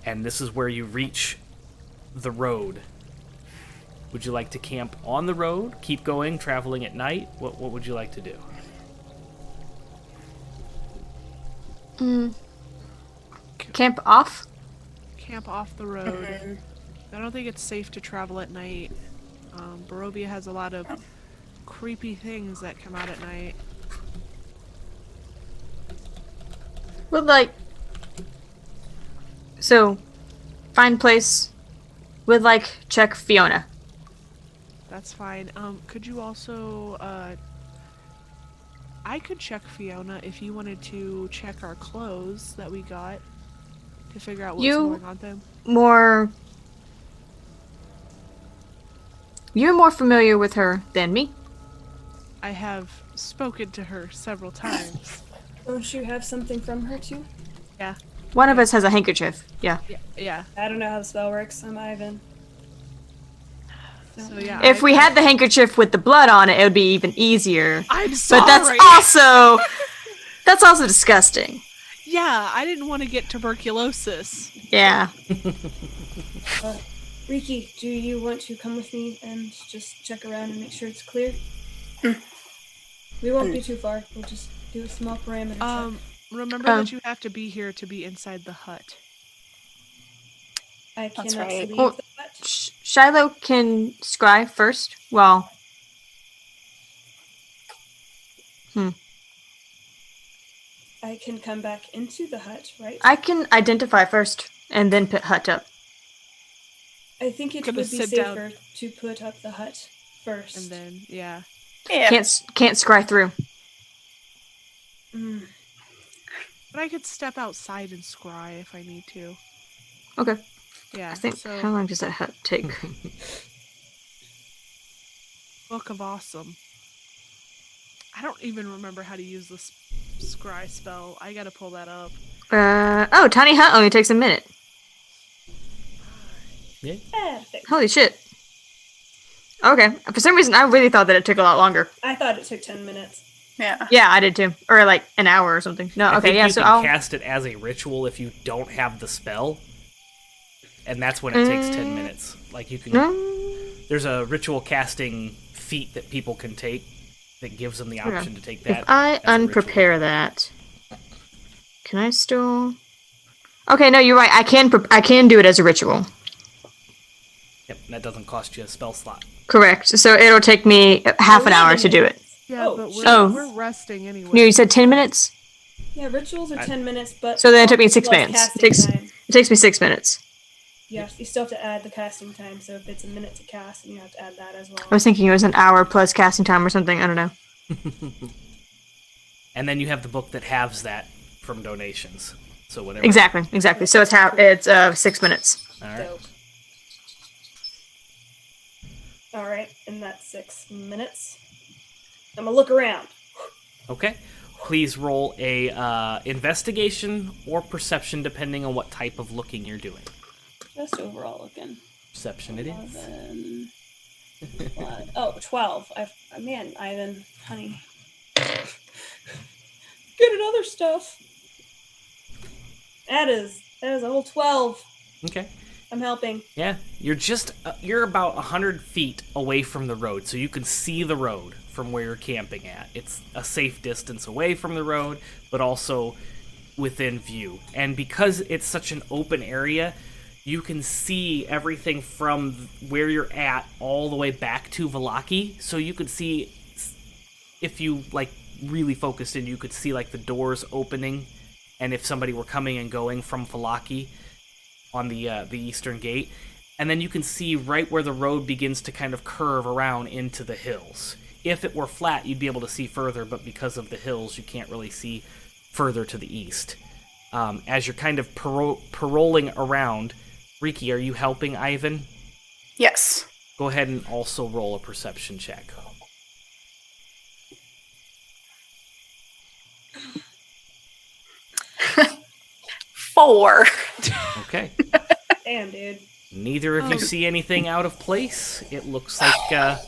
And this is where you reach the road. Would you like to camp on the road, keep going, traveling at night? What would you like to do? Camp off? Camp off the road. I don't think it's safe to travel at night. Barovia has a lot of creepy things that come out at night. Would so find place. Would check Fiona. That's fine. Could you also, I could check Fiona if you wanted to check our clothes that we got to figure out what's going on with them. You're more familiar with her than me. I have spoken to her several times. Don't you have something from her too? Yeah. One of us has a handkerchief. Yeah. Yeah. I don't know how the spell works. I'm Eyvin. So yeah. If we had the handkerchief with the blood on it, it would be even easier. I'm sorry. But that's also disgusting. Yeah, I didn't want to get tuberculosis. Yeah. Rikki, do you want to come with me and just check around and make sure it's clear? We won't be too far. We'll just do a small parameter check. Remember that you have to be here to be inside the hut. I That's cannot right. leave Well, the hut. Shiloh can scry first. Well. I can come back into the hut, right? I can identify first and then put hut up. I think it Gonna would be sit safer down. to put up the hut first. And then, yeah. Yeah. Can't scry through. But I could step outside and scry if I need to. Okay. Yeah. I think. So, How long does that hut take? Book of Awesome. I don't even remember how to use this scry spell. I gotta pull that up. Tiny hut only takes a minute. Yeah. Perfect. Holy shit. Okay. For some reason, I really thought that it took a lot longer. I thought it took 10 minutes. Yeah. Yeah, I did too. Or an hour or something. No, I okay, think yeah, you so can I'll... cast it as a ritual if you don't have the spell. And that's when it takes 10 minutes. Like, you can... There's a ritual casting feat that people can take that gives them the option to take that. If I as a ritual. unprepare that, can I still... Okay, no, you're right. I can do it as a ritual. Yep, and that doesn't cost you a spell slot. Correct. So it'll take me half an hour to do it. Yeah, Oh, but oh. we're resting anyway. No, you said 10 minutes? Yeah, rituals are 10 minutes, but... So then it took me 6 plus minutes. casting time. It takes me 6 minutes. Yes, you still have to add the casting time, so if it's a minute to cast, then you have to add that as well. I was thinking it was an hour plus casting time or something. I don't know. And then you have the book that halves that from donations. So whatever. Exactly. So it's 6 minutes. All right. Dope. All right, in that 6 minutes, I'm gonna look around. Okay. Please roll a investigation or perception, depending on what type of looking you're doing. Just overall looking. Perception it is. 11, 12. Man, Eyvin, honey. Good at other stuff. That is a whole 12. Okay. I'm helping. Yeah, you're about 100 feet away from the road, so you can see the road from where you're camping at. It's a safe distance away from the road, but also within view. And because it's such an open area, you can see everything from where you're at all the way back to Vallaki. So you could see, if you like really focused in, you could see like the doors opening, and if somebody were coming and going from Vallaki on the eastern gate. And then you can see right where the road begins to kind of curve around into the hills. If it were flat, you'd be able to see further, but because of the hills, you can't really see further to the east. As you're kind of paroling around, Rikki, are you helping Eyvin? Yes. Go ahead and also roll a perception check. Four. Okay. Damn, dude. Neither of you see anything out of place. It looks like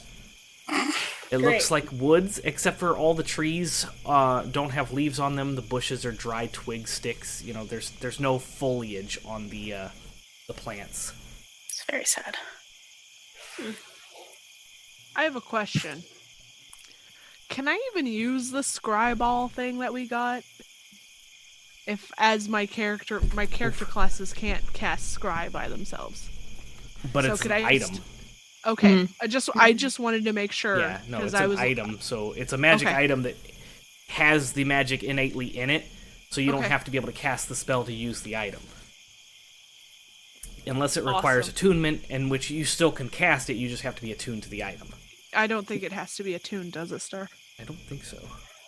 looks like woods, except for all the trees don't have leaves on them. The bushes are dry twig sticks. You know, there's no foliage on the plants. It's very sad. I have a question. Can I even use the scry ball thing that we got? If, as my character classes can't cast scry by themselves. But So it's could an I item. Okay, I just wanted to make sure. Yeah, no, it's I an was, item, so it's a magic item that has the magic innately in it, so you don't have to be able to cast the spell to use the item. Unless it requires attunement, in which you still can cast it, you just have to be attuned to the item. I don't think it has to be attuned, does it, Star? I don't think so.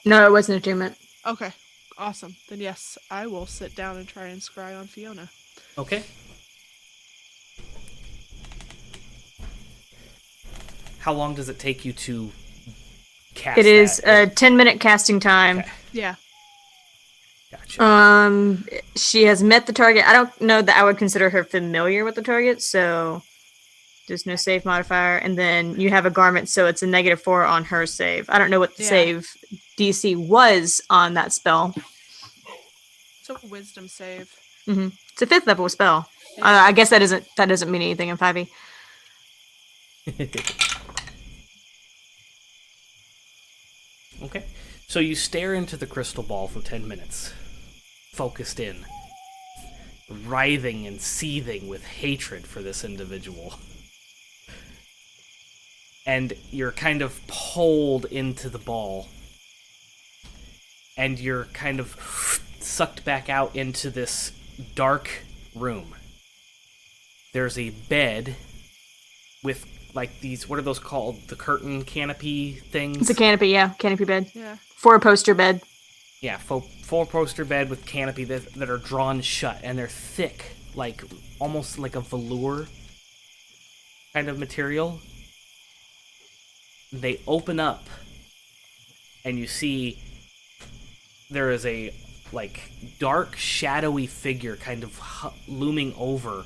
No, it wasn't attunement. Okay, awesome. Then yes, I will sit down and try and scry on Fiona. Okay. How long does it take you to cast It is that? a 10-minute casting time. Okay. Yeah. Gotcha. She has met the target. I don't know that I would consider her familiar with the target, so there's no save modifier. And then you have a garment, so it's a -4 on her save. I don't know what the save DC was on that spell. It's a wisdom save. Mm-hmm. It's a 5th level spell. Yeah. I guess that doesn't mean anything in 5e. Okay. So you stare into the crystal ball for 10 minutes, focused in, writhing and seething with hatred for this individual. And you're kind of pulled into the ball. And you're kind of sucked back out into this dark room. There's a bed with, like, these, what are those called? The curtain canopy things? It's a canopy, yeah. Canopy bed. Yeah. 4-poster bed. Yeah, 4-poster bed with canopy that are drawn shut, and they're thick, like almost like a velour kind of material. They open up, and you see there is a like dark, shadowy figure kind of looming over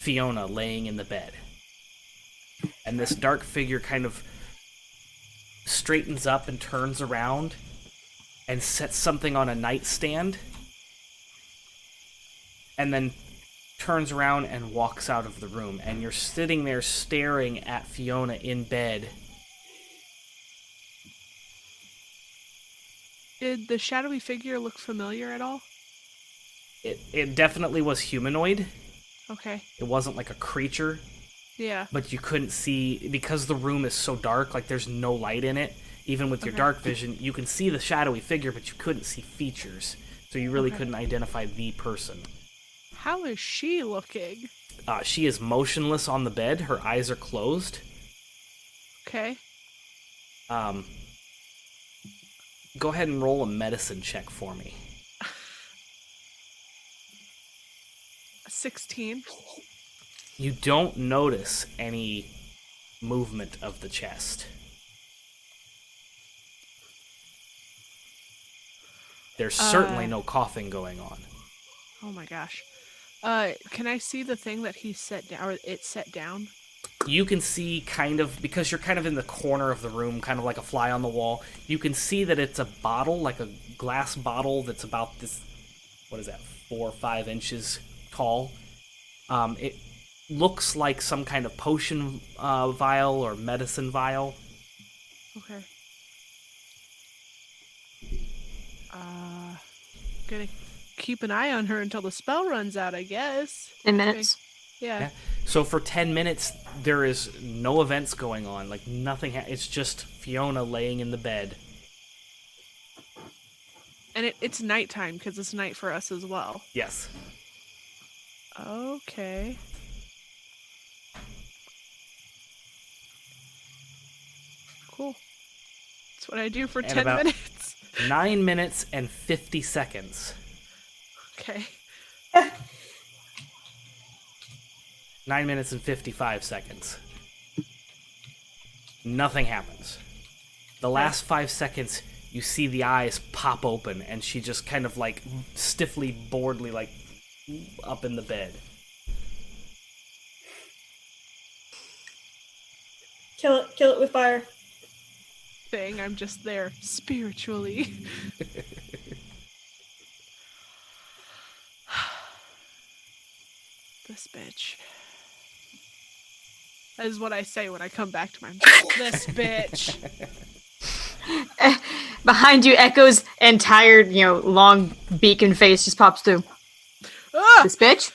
Fiona, laying in the bed. And this dark figure kind of straightens up and turns around and sets something on a nightstand, and then turns around and walks out of the room, and you're sitting there staring at Fiona in bed. Did the shadowy figure look familiar at all? It definitely was humanoid. Okay. It wasn't like a creature, Yeah. but you couldn't see, because the room is so dark, like there's no light in it. Even with your dark vision, you can see the shadowy figure, but you couldn't see features. So you really couldn't identify the person. How is she looking? She is motionless on the bed. Her eyes are closed. Okay. Go ahead and roll a medicine check for me. 16. You don't notice any movement of the chest. There's certainly no coughing going on. Oh my gosh. Can I see the thing that he set down, or it set down? You can see kind of, because you're kind of in the corner of the room, kind of like a fly on the wall, you can see that it's a bottle, like a glass bottle that's about this, 4 or 5 inches tall. It looks like some kind of potion vial or medicine vial. Okay. Gonna keep an eye on her until the spell runs out, I guess. 10 minutes. Yeah. So for 10 minutes, there is no events going on. Like, nothing. It's just Fiona laying in the bed. And it's nighttime, because it's night for us as well. Yes. Okay. Cool. That's what I do for And 10 about- minutes. 9 minutes and 50 seconds. Okay. 9 minutes and 55 seconds. Nothing happens. The last 5 seconds, you see the eyes pop open, and she just kind of like stiffly, boredly, like up in the bed. Kill it with fire. Thing. I'm just there spiritually. This bitch. That is what I say when I come back to my this bitch. Behind you, Echo's entire, long beacon face just pops through. Ah! This bitch?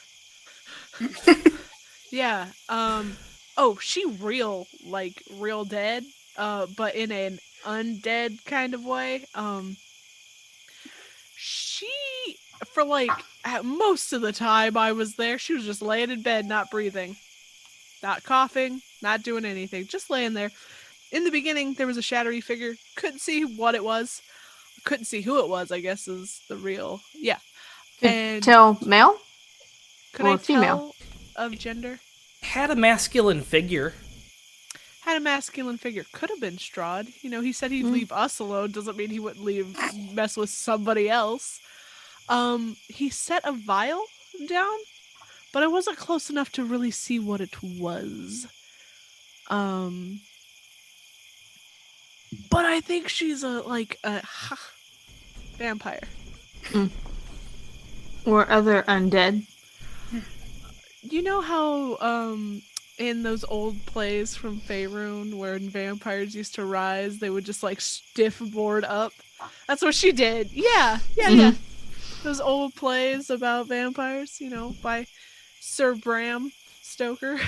Yeah. Oh, she real dead. But in an undead kind of way. She, for most of the time I was there, she was just laying in bed, not breathing, not coughing, not doing anything, just laying there. In the beginning, there was a shadowy figure. Couldn't see what it was. Couldn't see who it was, I guess is the real. Yeah. And Tell male? could or I female? tell of gender? Had a masculine figure. Had a masculine figure. Could have been Strahd. He said he'd leave us alone. Doesn't mean he wouldn't mess with somebody else. He set a vial down, but I wasn't close enough to really see what it was. But I think she's a vampire. Or other undead? You know how, in those old plays from Faerun, where vampires used to rise, they would just, stiff board up? That's what she did. Yeah. Those old plays about vampires, by Sir Bram Stoker.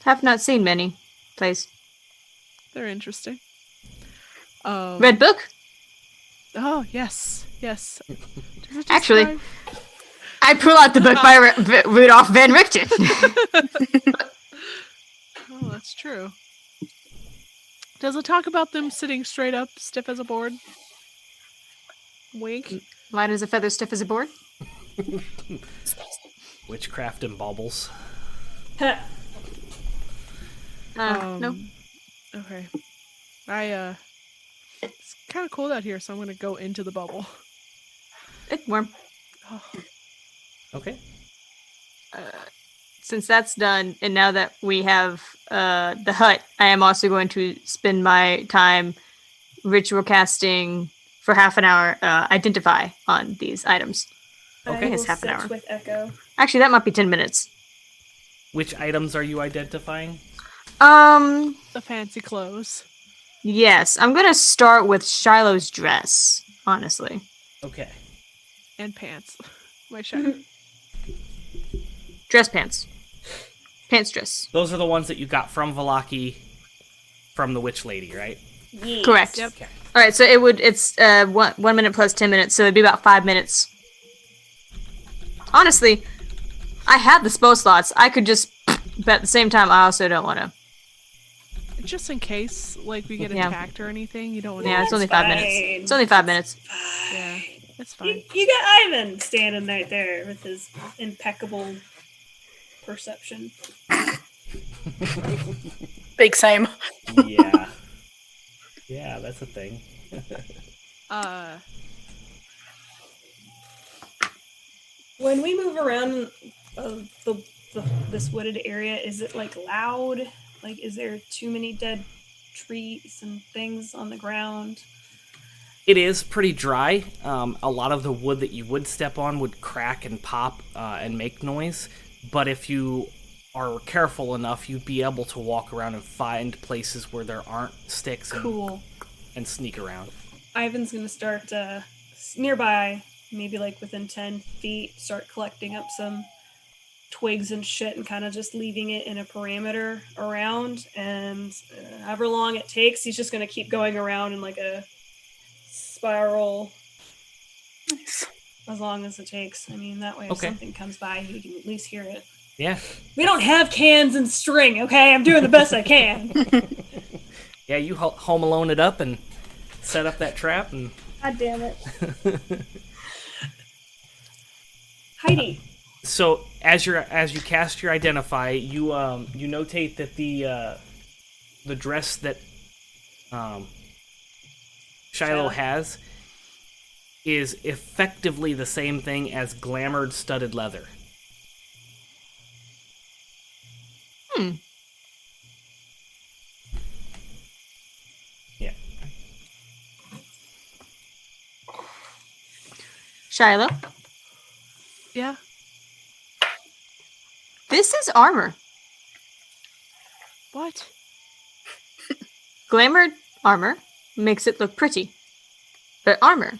Have not seen many plays. They're interesting. Red Book? Oh, yes. Actually, I pull out the book by Rudolph Van Richten. Oh, that's true. Does it talk about them sitting straight up, stiff as a board? Wink. Light as a feather, stiff as a board? Witchcraft and baubles. No. Okay. It's kind of cold out here, so I'm going to go into the bubble. It's warm. Oh, Okay. Since that's done, and now that we have the hut, I am also going to spend my time ritual casting for half an hour, identify on these items. Okay. I It's will half an sit hour. with Echo. Actually, that might be 10 minutes. Which items are you identifying? the fancy clothes. Yes, I'm gonna start with Shiloh's dress, honestly. Okay. And pants. My shirt. Dress pants. Pants dress. Those are the ones that you got from Valaki, from the witch lady, right? Yes. Correct. Yep. Okay. All right, so it's 1 minute plus 10 minutes, so it'd be about 5 minutes. Honestly, I have the spell slots. I could just, but at the same time, I also don't want to. Just in case, like, we get Yeah. attacked or anything, you don't want to. Yeah, it's only 5 minutes. fine. It's only 5 minutes. Yeah, it's You, fine. you got Eyvin standing right there with his impeccable perception. Big same. Yeah. Yeah, that's a thing. When we move around this wooded area, is it like loud? Like, is there too many dead trees and things on the ground? It is pretty dry. A lot of the wood that you would step on would crack and pop and make noise. But if you are careful enough, you'd be able to walk around and find places where there aren't sticks and sneak around. Eyvin's gonna start nearby, maybe like within 10 feet, start collecting up some twigs and shit and kind of just leaving it in a perimeter around. And however long it takes, he's just gonna keep going around in like a spiral. Nice. As long as it takes. I mean, that way if something comes by, he can at least hear it. Yeah. We don't have cans and string, okay? I'm doing the best I can. Yeah, you Home Alone it up and set up that trap and... God damn it. Heidi. So as you cast your identify, you notate that the dress that Shiloh has is effectively the same thing as glamored studded leather. Yeah. Shiloh, Yeah. this is armor. What? Glamored armor makes it look pretty. But armor.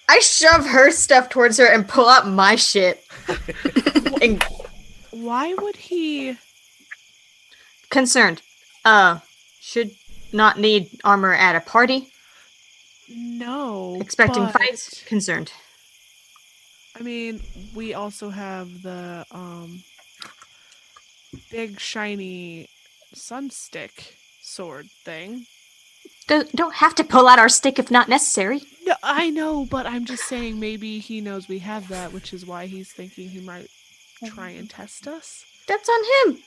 I shove her stuff towards her and pull out my shit. And Why would he? concerned. Should not need armor at a party. No. Expecting but- fights. Concerned. I mean, we also have the big shiny sunstick sword thing. Don't have to pull out our stick if not necessary. No, I know, but I'm just saying maybe he knows we have that, which is why he's thinking he might try and test us. That's on him.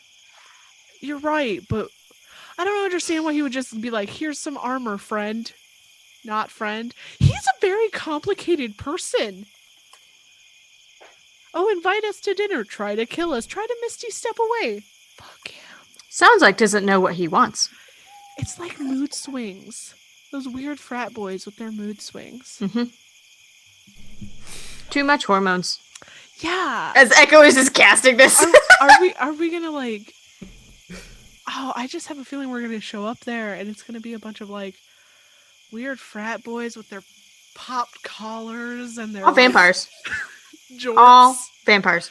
You're right, but I don't understand why he would just be like, here's some armor, friend. Not friend. He's a very complicated person. Oh, invite us to dinner. Try to kill us. Try to Misty step away. Fuck him. Sounds like doesn't know what he wants. It's like mood swings. Those weird frat boys with their mood swings. Mm-hmm. Too much hormones. Yeah. As Echo is just casting this. Are we gonna like? Oh, I just have a feeling we're gonna show up there, and it's gonna be a bunch of like weird frat boys with their popped collars and their All vampires. jorts. All vampires.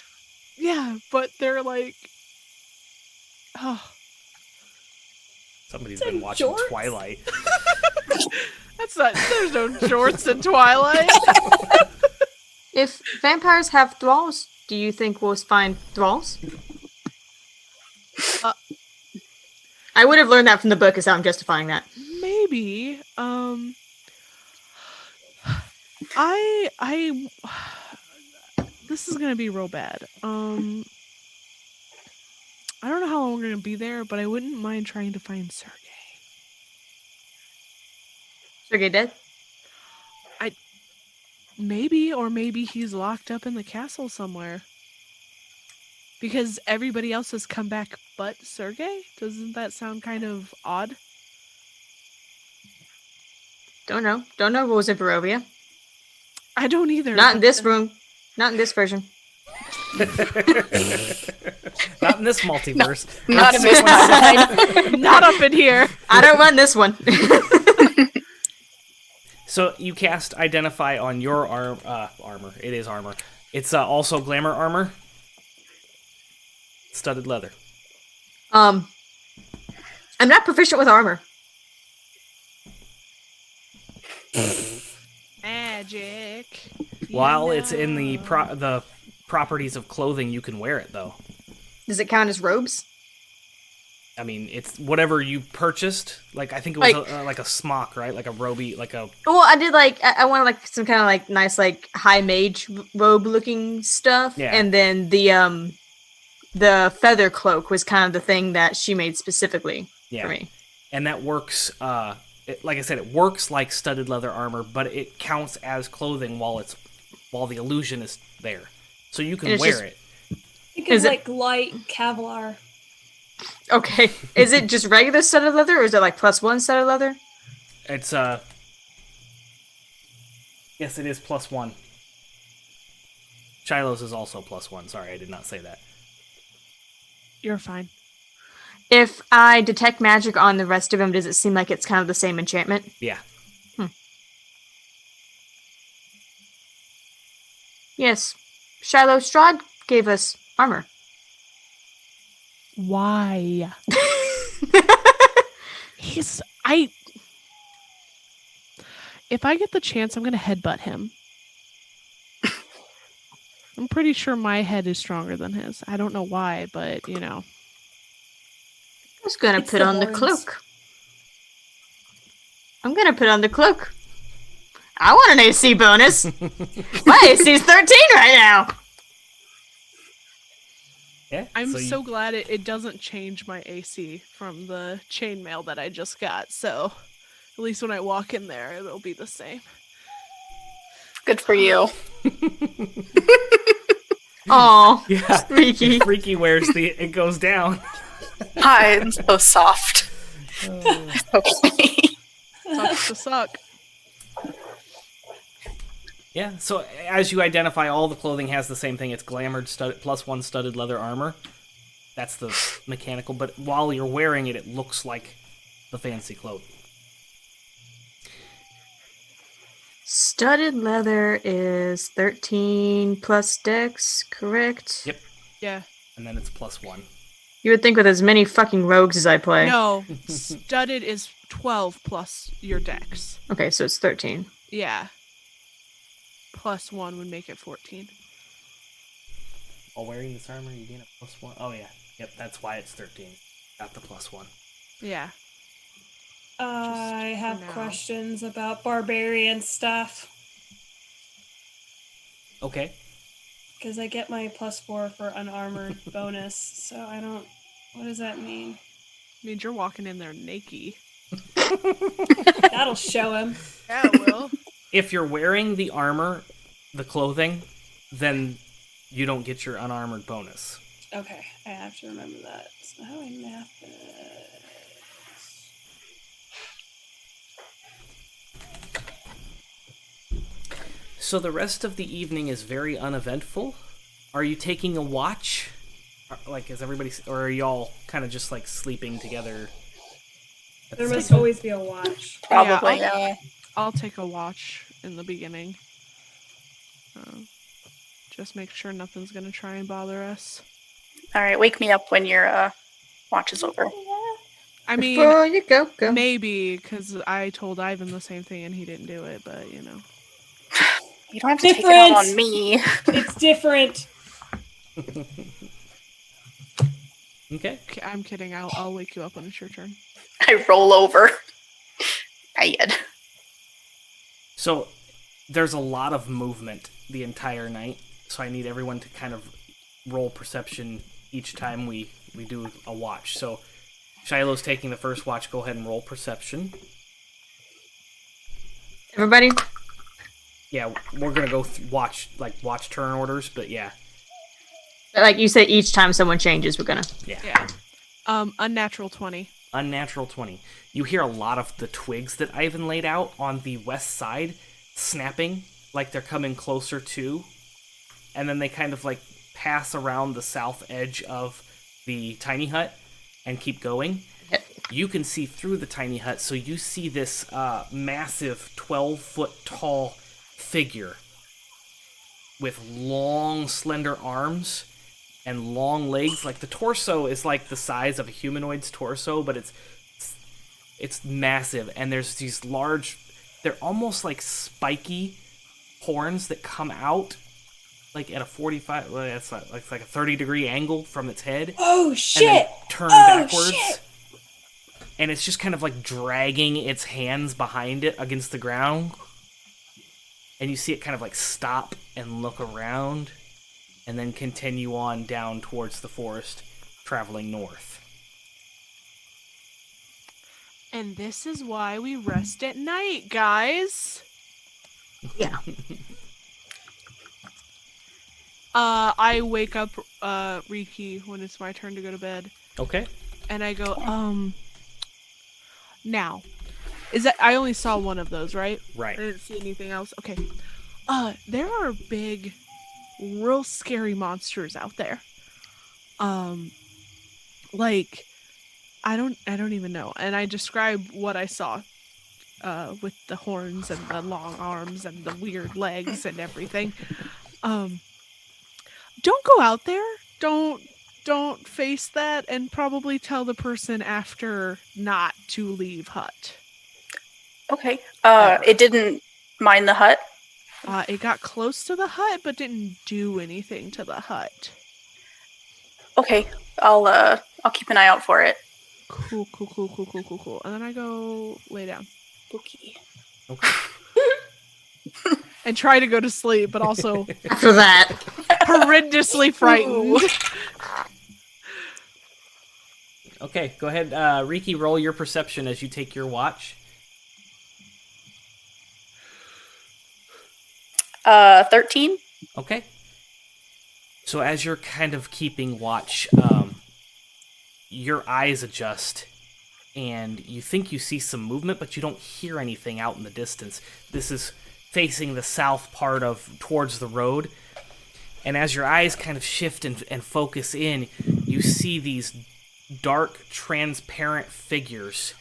Yeah, but they're like, oh, Somebody's Said been watching jorts? Twilight. that's not. There's no jorts in Twilight. If vampires have thralls, do you think we'll find thralls? I would have learned that from the book, is how I'm justifying that. Maybe. I. This is gonna be real bad. I don't know how long we're gonna be there, but I wouldn't mind trying to find Sergei. Sergei dead? Maybe, or maybe he's locked up in the castle somewhere. Because everybody else has come back but Sergei? Doesn't that sound kind of odd? Don't know. Don't know rules of Barovia. I don't either. Not in but this then- room. Not in this version. Not in this multiverse. Not in this timeline. Not up in here. I don't run this one. So you cast Identify on your armor. It is armor. It's also glamour armor. Studded leather. I'm not proficient with armor. Magic. While it's in the properties of clothing, you can wear it though. Does it count as robes? I mean, it's whatever you purchased. Like, I think it was Like- like a smock, right? Like a roby, like a... Well, I did I wanted like some kind of like nice like high mage robe looking stuff, Yeah. and then the feather cloak was kind of the thing that she made specifically Yeah. for me. And that works, like I said, it works like studded leather armor, but it counts as clothing while the illusion is there. So you can And it's wear just- it. Think Is of it- like light Kevlar. Okay, is it just regular studded leather, or is it like +1 studded leather? It's, yes, it is +1. Shiloh's is also +1. Sorry, I did not say that. You're fine. If I detect magic on the rest of them, does it seem like it's kind of the same enchantment? Yeah. Yes. Shiloh Strahd gave us armor. Why? If I get the chance, I'm gonna headbutt him. I'm pretty sure my head is stronger than his. I don't know why, but I was gonna It's put the on the horns. cloak. I'm gonna put on the cloak. I want an AC bonus. My AC's 13 right now. Yeah. I'm you- so glad it doesn't change my AC from the chainmail that I just got. So at least when I walk in there, it'll be the same. Good for you. Aw, Yeah. Rikki. If Rikki wears it goes down. Hi, I'm so soft. Okay. Sucks to suck. Yeah, so as you identify, all the clothing has the same thing. It's glamored +1 studded leather armor. That's the mechanical, but while you're wearing it, it looks like the fancy cloak. Studded leather is 13 plus dex, correct? Yep. Yeah. And then it's +1. You would think with as many fucking rogues as I play. No, studded is 12 plus your dex. Okay, so it's 13. Yeah. +1 would make it 14. While wearing this armor, you gain a +1. Oh, yeah. Yep, that's why it's 13. Got the +1. Yeah. I for have now. questions about barbarian stuff Okay. because I get my +4 for unarmored bonus. So I don't. What does that mean? Means you're walking in there naked. That'll show him. Yeah, it will. If you're wearing the armor, the clothing, then you don't get your unarmored bonus. Okay, I have to remember that. So how do I math this? So the rest of the evening is very uneventful. Are you taking a watch? Like, is everybody, or are y'all kind of just like sleeping together? at the There same must time? always be a watch. Probably, Yeah, yeah. I'll take a watch in the beginning. Just make sure nothing's gonna try and bother us. All right, wake me up when your watch is over. I mean, Before you go. maybe because I told Eyvin the same thing and he didn't do it, but you know. You don't have to take it out Different. on me. It's different. Okay. Okay, I'm kidding. I'll wake you up when it's your turn. I roll over. Bad. So there's a lot of movement the entire night, so I need everyone to kind of roll perception each time we do a watch. So Shiloh's taking the first watch. Go ahead and roll perception. Everybody? Yeah, we're gonna go watch turn orders, but yeah, Like you said, each time someone changes, we're gonna. Yeah. Unnatural 20. unnatural 20. You hear a lot of the twigs that Eyvin laid out on the west side snapping, like they're coming closer to, and then they kind of like pass around the south edge of the tiny hut and keep going. You can see through the tiny hut, so you see this massive 12-foot tall figure with long, slender arms and long legs. Like the torso is like the size of a humanoid's torso, but it's massive. And there's these large, they're almost like spiky horns that come out like at a 45. Well, that's not, like a 30-degree angle from its head. Oh And shit! then turn backwards. Shit. And it's just kind of like dragging its hands behind it against the ground. And you see it kind of like stop and look around, and then continue on down towards the forest, traveling north. And this is why we rest at night, guys. Yeah. I wake up Rikki when it's my turn to go to bed. Okay. And I go, now. Is that I only saw one of those, right? Right. I didn't see anything else. Okay. There are big, real scary monsters out there. Like I don't even know. And I describe what I saw. With the horns and the long arms and the weird legs and everything. Don't go out there. Don't face that, and probably tell the person after not to leave hut. Okay. It didn't mind the hut. It got close to the hut, but didn't do anything to the hut. Okay. I'll keep an eye out for it. Cool. And then I go lay down. Spooky. Okay. And try to go to sleep, but also After that. horrendously frightened. Okay, go ahead. Rikki, roll your perception as you take your watch. 13. Okay. So as you're kind of keeping watch, your eyes adjust, and you think you see some movement, but you don't hear anything out in the distance. This is facing the south part towards the road, and as your eyes kind of shift and focus in, you see these dark, transparent figures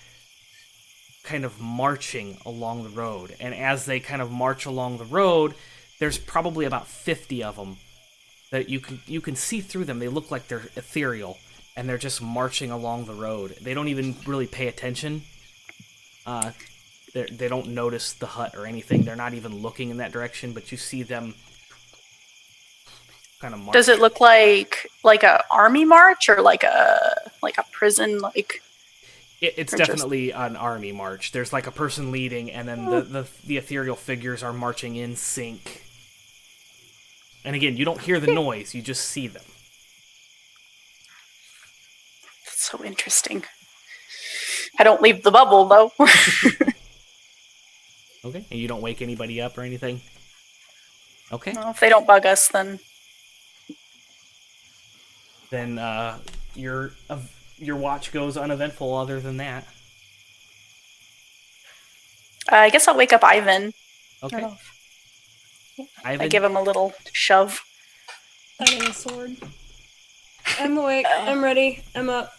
kind of marching along the road. And as they kind of march along the road, there's probably about 50 of them that you can see through them. They look like they're ethereal, and they're just marching along the road. They don't even really pay attention. They don't notice the hut or anything. They're not even looking in that direction, but you see them kind of march. Does it look like a army march or like a prison like? It's definitely an army march. There's like a person leading, and then the ethereal figures are marching in sync. And again, you don't hear the noise, you just see them. That's so interesting. I don't leave the bubble, though. Okay, and you don't wake anybody up or anything? Okay. Well, if they don't bug us, then... Then your watch goes uneventful other than that. I guess I'll wake up Eyvin. Okay. Oh. Eyvin, I give him a little shove. I have a sword. I'm awake. I'm ready. I'm up.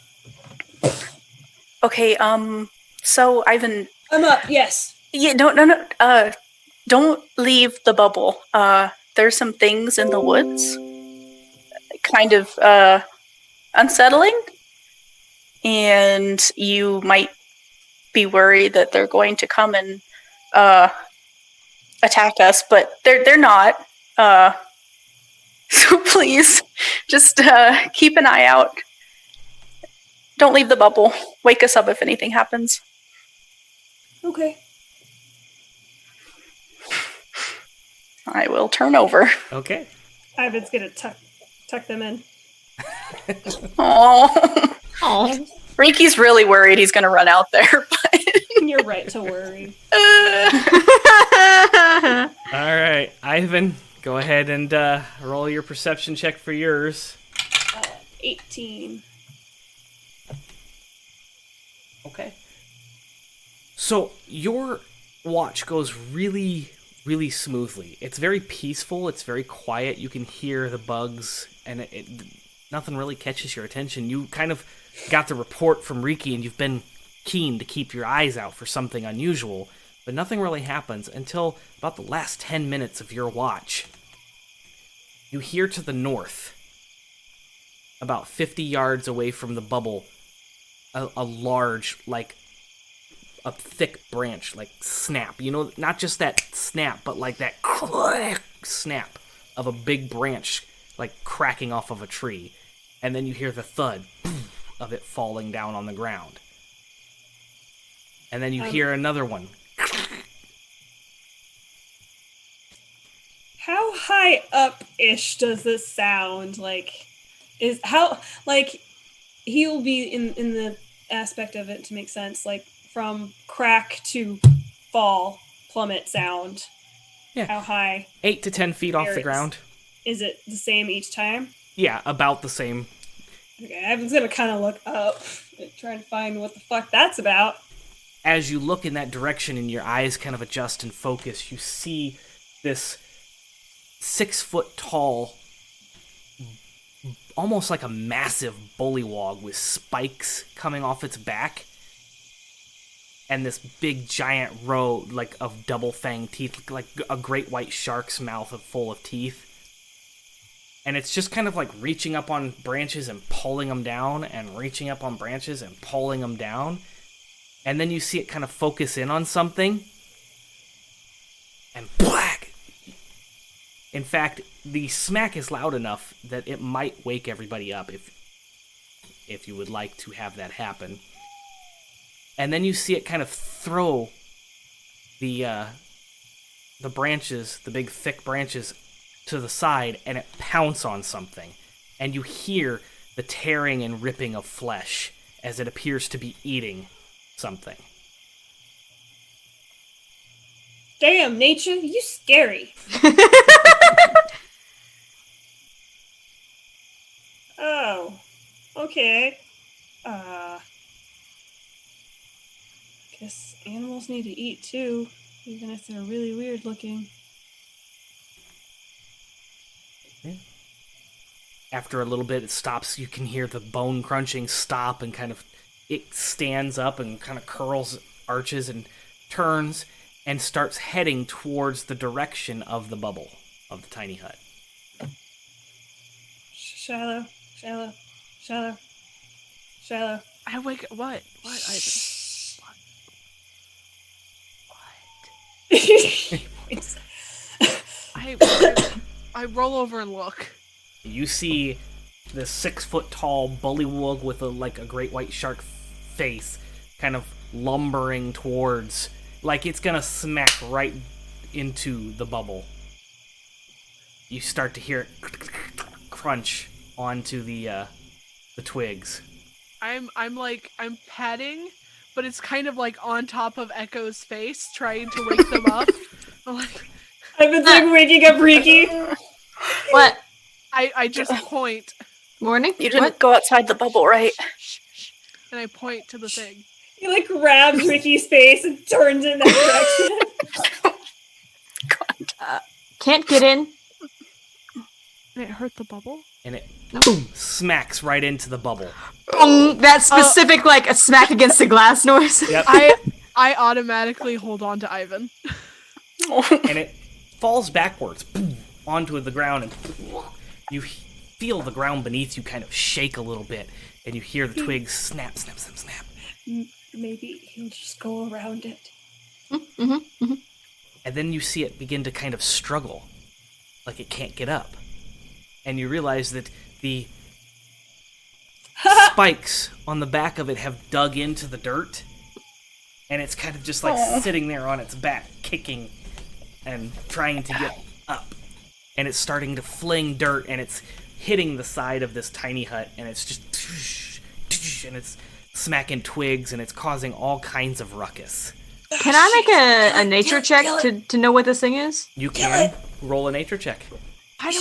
Okay, so Eyvin... I'm up, yes. Yeah, no. Don't leave the bubble. There's some things in the woods. Kind of, unsettling. And you might be worried that they're going to come and, attack us, but they're not. So please, just keep an eye out. Don't leave the bubble. Wake us up if anything happens. Okay. I will turn over. okay. Eyvin's gonna tuck them in. Oh, Rikki's really worried he's going to run out there. But You're right to worry. All right, Eyvin, go ahead and roll your perception check for yours. 18. Okay. So your watch goes really, really smoothly. It's very peaceful. It's very quiet. You can hear the bugs, and nothing really catches your attention. You kind of got the report from Rikki, and you've been keen to keep your eyes out for something unusual, but nothing really happens until about the last 10 minutes of your watch. You hear to the north, about 50 yards away from the bubble, a large, like, a thick branch, like, snap. You know, not just that snap, but like that snap of a big branch, like cracking off of a tree. And then you hear the thud of it falling down on the ground. And then you hear another one. How high up-ish does this sound? Like, he will be in the aspect of it to make sense, like from crack to fall, plummet sound. Yeah. How high? 8 to 10 feet off the ground. Is it the same each time? Yeah, about the same. Okay, I'm just gonna kind of look up and try to find what the fuck that's about. As you look in that direction and your eyes kind of adjust and focus, you see this 6 foot tall, almost like a massive bullywog with spikes coming off its back, and this big giant row like of double fanged teeth, like a great white shark's mouth full of teeth. And it's just kind of like reaching up on branches and pulling them down, and reaching up on branches and pulling them down. And then you see it kind of focus in on something, and black. In fact, the smack is loud enough that it might wake everybody up if you would like to have that happen. And then you see it kind of throw the branches, the big thick branches, to the side, and it pounce on something. And you hear the tearing and ripping of flesh as it appears to be eating something. Damn, nature, you scary. Oh, okay. Guess animals need to eat too, even if they're really weird looking. Yeah. After a little bit, it stops. You can hear the bone crunching stop, and kind of it stands up and kind of curls, arches, and turns, and starts heading towards the direction of the bubble of the tiny hut. Shiloh. I wake up. What, Eyvin? I roll over and look. You see this 6 foot tall bullywug with a great white shark face kind of lumbering towards, like it's gonna smack right into the bubble. You start to hear it crunch onto the twigs. I'm patting, but it's kind of like on top of Echo's face, trying to wake them up. I'm like, I've been like waking up Rikki. What? I just point. Morning? You didn't go outside the bubble, right? And I point to the thing. He like grabs Ricky's face and turns in that direction. Can't get in. And it hurt the bubble? And it boom smacks right into the bubble. That specific, like, a smack against the glass noise. Yep. I automatically hold on to Eyvin. And it falls backwards onto the ground, and you feel the ground beneath you kind of shake a little bit, and you hear the twigs snap, snap, snap, snap. Maybe he'll just go around it. And then you see it begin to kind of struggle, like it can't get up. And you realize that the spikes on the back of it have dug into the dirt, and it's kind of just like sitting there on its back, kicking and trying to get up. And it's starting to fling dirt, and it's hitting the side of this tiny hut, and it's just and it's smacking twigs, and it's causing all kinds of ruckus. Can I make a nature check to know what this thing is? You can roll a nature check. I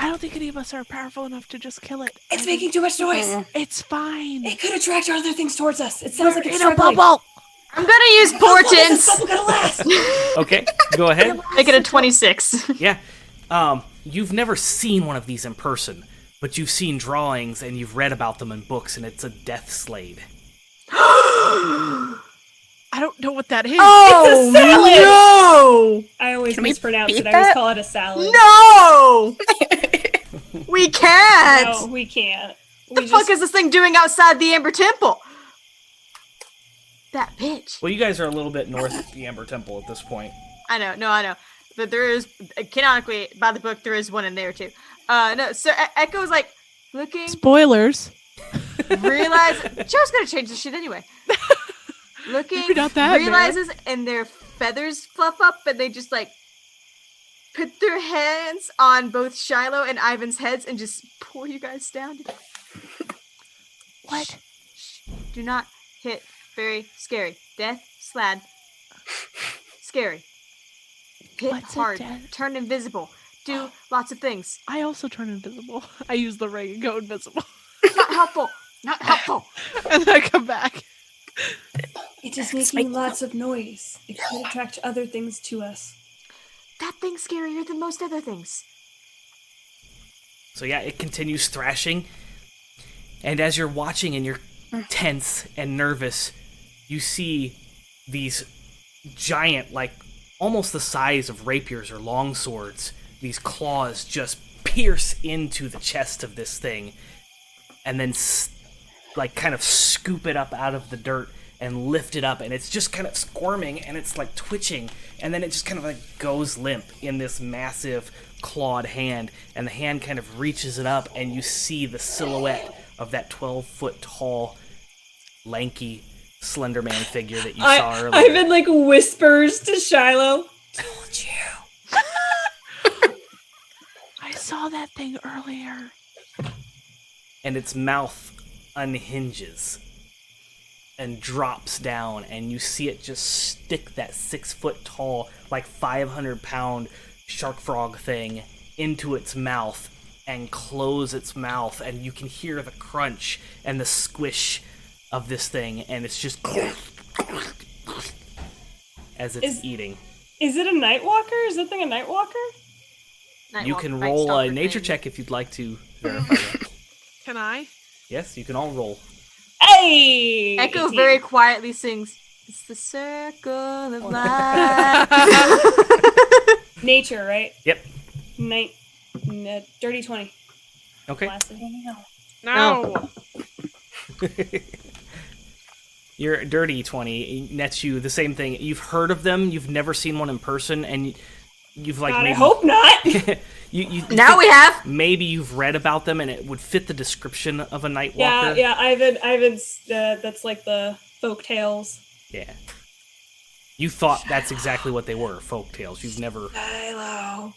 don't think any of us are powerful enough to just kill it. It's making too much noise. It's fine. It could attract other things towards us. It sounds like it's in a struggling. bubble. I'm gonna use portents. How long is this bubble gonna last? Okay, go ahead. Make it a 26. Yeah. You've never seen one of these in person, but you've seen drawings and you've read about them in books, and it's a death slade. I don't know what that is. Oh, no! I always Can we mispronounce beat it. I always that? call it a salad. No! We can't! No, we can't. What the fuck is this thing doing outside the Amber Temple? That bitch. Well, you guys are a little bit north of the Amber Temple at this point. I know. that there is, canonically, by the book, there is one in there too. No, so Echo's like, looking, Spoilers. realize, Joe's gonna change this shit anyway. Looking, Maybe not that, realizes, and their feathers fluff up, and they just like, put their hands on both Shiloh and Eyvin's heads and just pull you guys down. What? Shh. Do not hit. Very scary. Death, slad. Scary. Hit What's a hard. death? Turn invisible. Do lots of things. I also turn invisible. I use the ring and go invisible. Not helpful. Not helpful. And then I come back. It is making lots of noise. It could attract other things to us. That thing's scarier than most other things. So yeah, it continues thrashing. And as you're watching and you're tense and nervous, you see these giant, like almost the size of rapiers or long swords, these claws just pierce into the chest of this thing and then like kind of scoop it up out of the dirt and lift it up, and it's just kind of squirming and it's like twitching, and then it just kind of like goes limp in this massive clawed hand, and the hand kind of reaches it up, and you see the silhouette of that 12-foot tall, lanky Slender Man figure that you saw earlier. Eyvin like whispers to Shiloh. Told you. I saw that thing earlier. And its mouth unhinges and drops down, and you see it just stick that 6-foot tall, like 500-pound shark frog thing into its mouth and close its mouth, and you can hear the crunch and the squish of this thing, and it's just as it's eating. Is it a Nightwalker? Is that thing a Nightwalker? You can roll a nature check if you'd like to verify that. Can I? Yes, you can all roll. Hey! Echo 18. very quietly sings, "It's the circle of life." Nature, right? Yep. Dirty 20. Okay. Classic. No. Your dirty 20 nets you the same thing. You've heard of them, you've never seen one in person, and you've like God, maybe... I hope not. you Now we have. Maybe you've read about them and it would fit the description of a Nightwalker. Yeah, Eyvin's that's like the folk tales. Yeah. You thought that's exactly what they were, folk tales. You've never... Shiloh.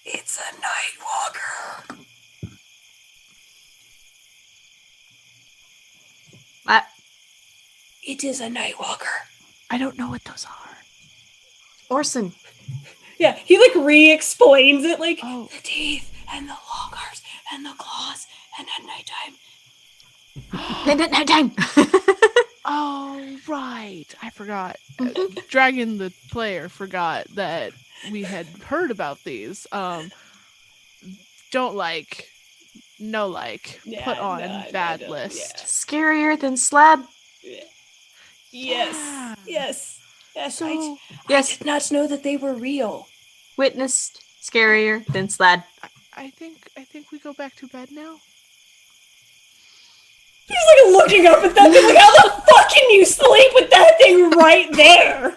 It's a Nightwalker. What? It is a Nightwalker. I don't know what those are. Orson. Yeah, he like re-explains it like Oh. the teeth and the long arms and the claws and at nighttime. And at nighttime. Oh, right. I forgot. Dragon the player forgot that we had heard about these. Don't like, no like, Yeah, put on no, bad no, list. Scarier than slab. Yes. Yeah. Yes. Yes. So, I Yes. did not know that they were real. Witnessed. Scarier than slab. I think we go back to bed now. He's like looking up at that thing like, how the fuck can you sleep with that thing right there?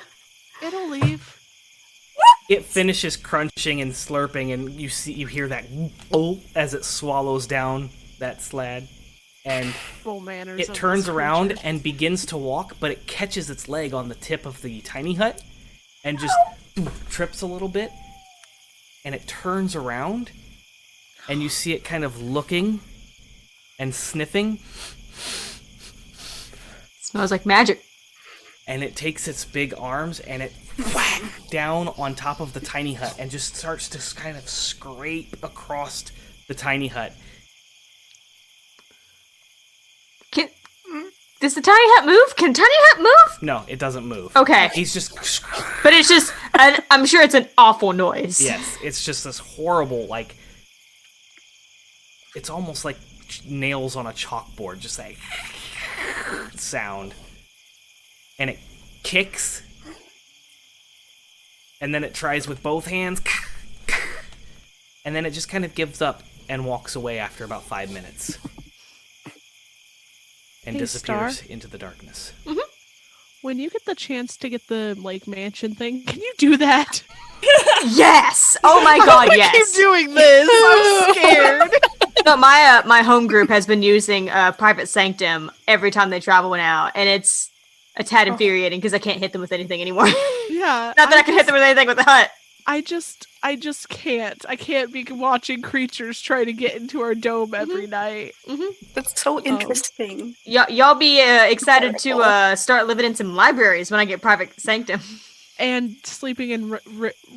It'll leave. It finishes crunching and slurping, and you hear that oh as it swallows down that slad, and Full manners. it of turns this around creature. and begins to walk, but it catches its leg on the tip of the tiny hut and just trips a little bit, and it turns around, and you see it kind of looking and sniffing, Smells like magic. and it takes its big arms and it whack down on top of the tiny hut and just starts to kind of scrape across the tiny hut. Does the tiny hut move? Can tiny hut move? No, it doesn't move. Okay. He's just... But it's just, I'm sure it's an awful noise. Yes, it's just this horrible, like... It's almost like nails on a chalkboard, just like... sound. And it kicks. And then it tries with both hands. And then it just kind of gives up and walks away after about 5 minutes. And Hey, disappears Star? into the darkness. When you get the chance to get the like mansion thing, can you do that? Yes! Oh my god, yes! Keep doing this. I'm scared. No, my home group has been using Private Sanctum every time they travel out, and it's a tad infuriating because I can't hit them with anything anymore. Yeah. Not that I can hit them with anything with the hut. I just can't. I can't be watching creatures try to get into our dome every night. That's so interesting. Y'all be excited to start living in some libraries when I get Private Sanctum. And sleeping in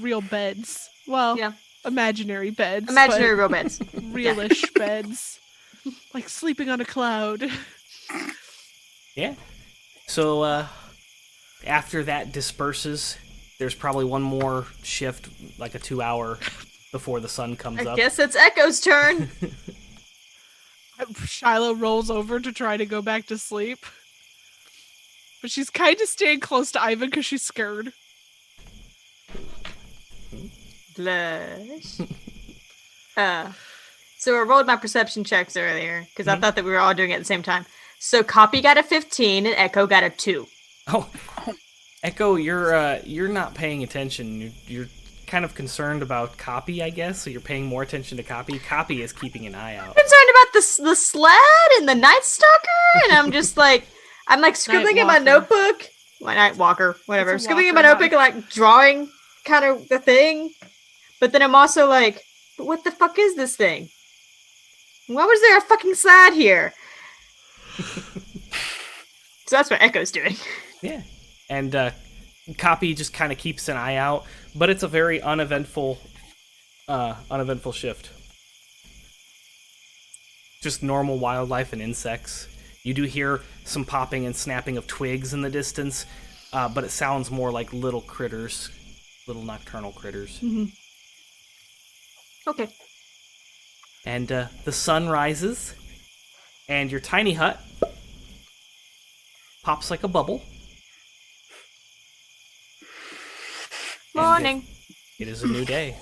real beds. Well, Yeah. Imaginary beds. Imaginary real beds. Realish beds. Like sleeping on a cloud. Yeah. So after that disperses, there's probably one more shift, like a 2-hour before the sun comes I up. guess it's Echo's turn. Shiloh rolls over to try to go back to sleep. But she's kind of staying close to Eyvin because she's scared. Blush. So I rolled my perception checks earlier because I thought that we were all doing it at the same time. So Copy got a 15 and Echo got a 2. Oh, Echo, you're not paying attention. You're kind of concerned about Copy, I guess. So you're paying more attention to Copy. Copy is keeping an eye out. Concerned about the sled and the Night Stalker, and I'm just like, scribbling in my notebook. My Night Walker, whatever. It's a Scribbling in my walker, notebook and like drawing kind of the thing. But then I'm also like, but what the fuck is this thing? Why was there a fucking slide here? So that's what Echo's doing. Yeah. And Copy just kind of keeps an eye out, but it's a very uneventful shift. Just normal wildlife and insects. You do hear some popping and snapping of twigs in the distance, but it sounds more like little critters, little nocturnal critters. Mm-hmm. Okay. And the sun rises, and your tiny hut pops like a bubble. Morning. It is a new day.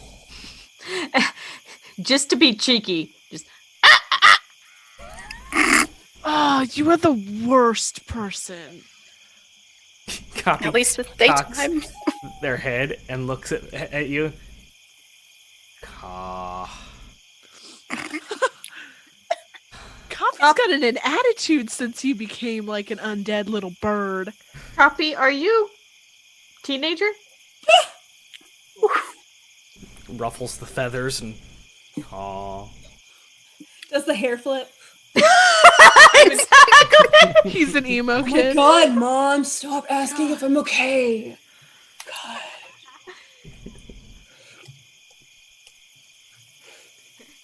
Just to be cheeky, just Oh, you are the worst person. Copy At least with cocks daytime. their head and looks at you. Caw. Copy's gotten an attitude since he became like an undead little bird. Copy, are you teenager? Ruffles the feathers and caw. Does the hair flip? Exactly. He's an emo Oh my kid. god, Mom, stop asking if I'm okay. God.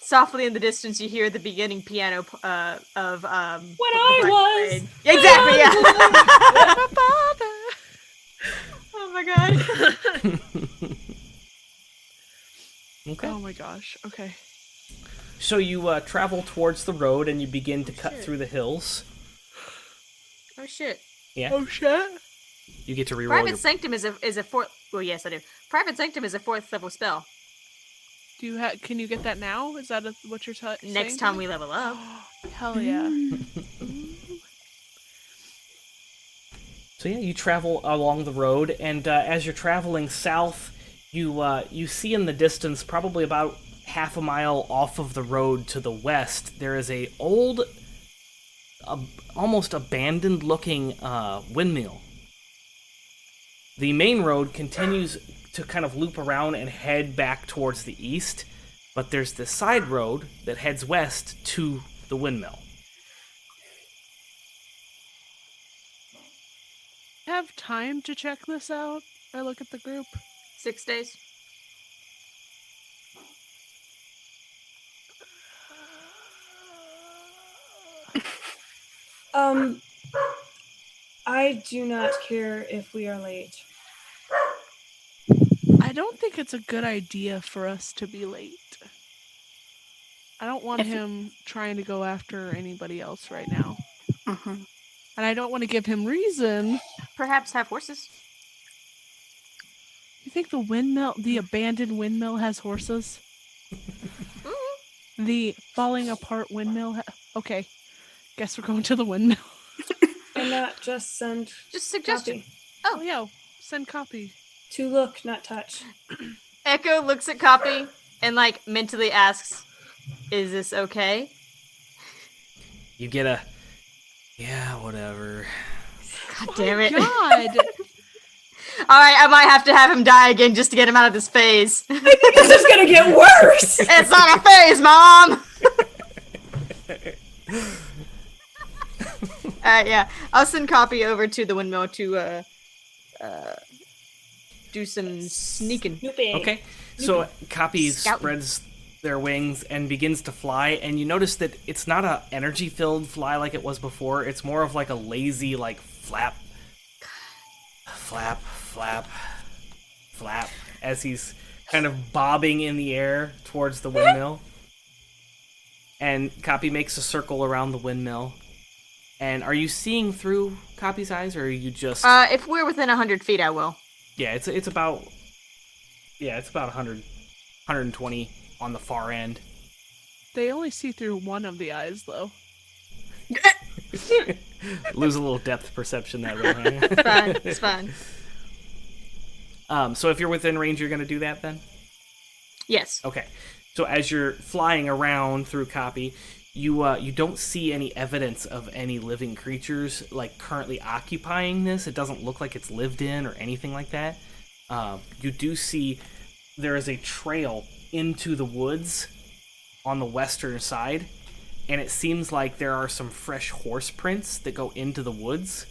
Softly in the distance, you hear the beginning piano of When I was. Exactly. Yeah. Oh my god. Okay. Oh my gosh. Okay. So you travel towards the road and you begin to cut through the hills. Oh shit. Yeah. Oh shit. You get to reroll Private your... Sanctum is a fourth. Well, yes, I do. Private Sanctum is a 4th level spell. Do you can you get that now? Is that what you're saying? Next time we level up. Hell yeah. So yeah, you travel along the road, and as you're traveling south, you see in the distance, probably about half a mile off of the road to the west, there is a old, almost abandoned-looking windmill. The main road continues to kind of loop around and head back towards the east, but there's this side road that heads west to the windmill. Have time to check this out? I look at the group. 6 days. I do not care if we are late. I don't think it's a good idea for us to be late. I don't want him trying to go after anybody else right now. Mm-hmm. And I don't want to give him reason. Perhaps have horses. You think the abandoned windmill has horses? The falling apart windmill? Okay. Guess we're going to the windmill. And not just send Just suggestion. Copy. Oh, yeah. Send copy. To look, not touch. Echo looks at Copy and like mentally asks, "Is this okay?" You get a, yeah, whatever. God damn it! God. All right, I might have to have him die again just to get him out of this phase. This is gonna get worse! It's not a phase, Mom. Yeah, I'll send Copy over to the windmill to do some sneaking. Snooping. Okay, so Copy Scouting. spreads their wings and begins to fly, and you notice that it's not a energy-filled fly like it was before. It's more of like a lazy, like, flap, flap, flap, flap, as he's kind of bobbing in the air towards the windmill. And Copy makes a circle around the windmill. And are you seeing through Copy's eyes, or are you just... If we're within 100 feet, I will. Yeah, it's about 100, 120 on the far end. They only see through one of the eyes, though. Lose a little depth perception that way. Right? It's fine. It's fine. So if you're within range, you're going to do that then? Yes. Okay. So as you're flying around through Copy, you don't see any evidence of any living creatures like currently occupying this. It doesn't look like it's lived in or anything like that. You do see there is a trail into the woods on the western side, and it seems like there are some fresh horse prints that go into the woods.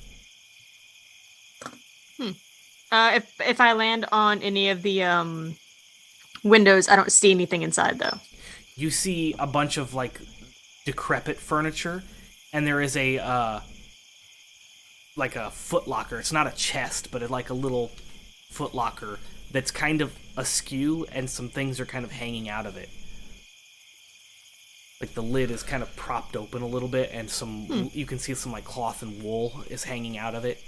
If I land on any of the windows, I don't see anything inside though. You see a bunch of like decrepit furniture, and there is a like a footlocker. It's not a chest, but it's like a little footlocker that's kind of askew, and some things are kind of hanging out of it. Like the lid is kind of propped open a little bit, and you can see some like cloth and wool is hanging out of it.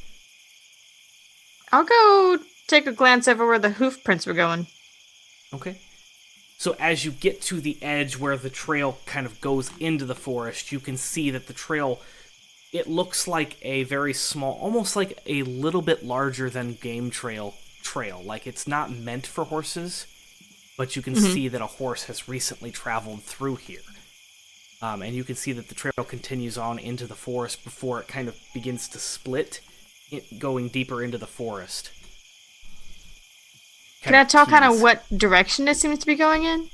I'll go take a glance over where the hoof prints were going. Okay. So as you get to the edge where the trail kind of goes into the forest, you can see that the trail, it looks like a very small, almost like a little bit larger than game trail. Like it's not meant for horses, but you can see that a horse has recently traveled through here. And you can see that the trail continues on into the forest before it kind of begins to split, going deeper into the forest. Can I tell kind of what direction it seems to be going in?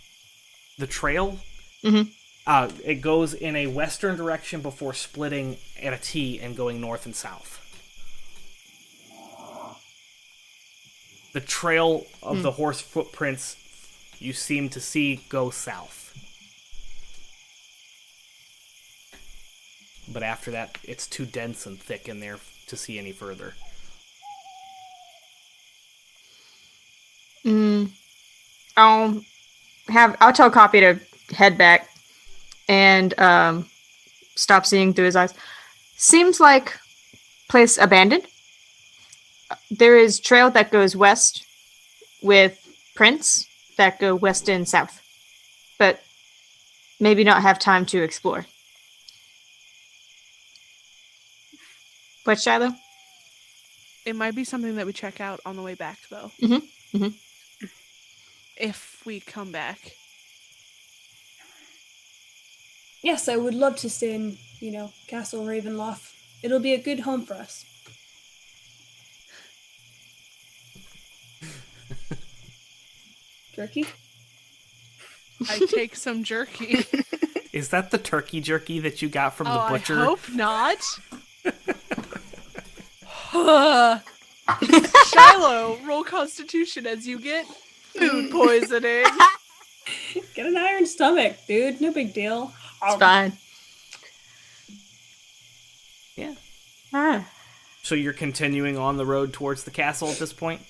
The trail? Mm-hmm. It goes in a western direction before splitting at a T and going north and south. The trail of the horse footprints you seem to see go south. But after that, it's too dense and thick in there to see any further. I'll tell Copy to head back and stop seeing through his eyes. Seems like place abandoned. There is trail that goes west with prints that go west and south, but maybe not have time to explore. What, Shiloh? It might be something that we check out on the way back, though. If we come back. Yes, I would love to stay in, Castle Ravenloft. It'll be a good home for us. Jerky? I take some jerky. Is that the turkey jerky that you got from the butcher? I hope not. Shiloh, roll Constitution as you get food poisoning. Get an iron stomach, dude. No big deal. It's fine. Yeah. Ah. So you're continuing on the road towards the castle at this point?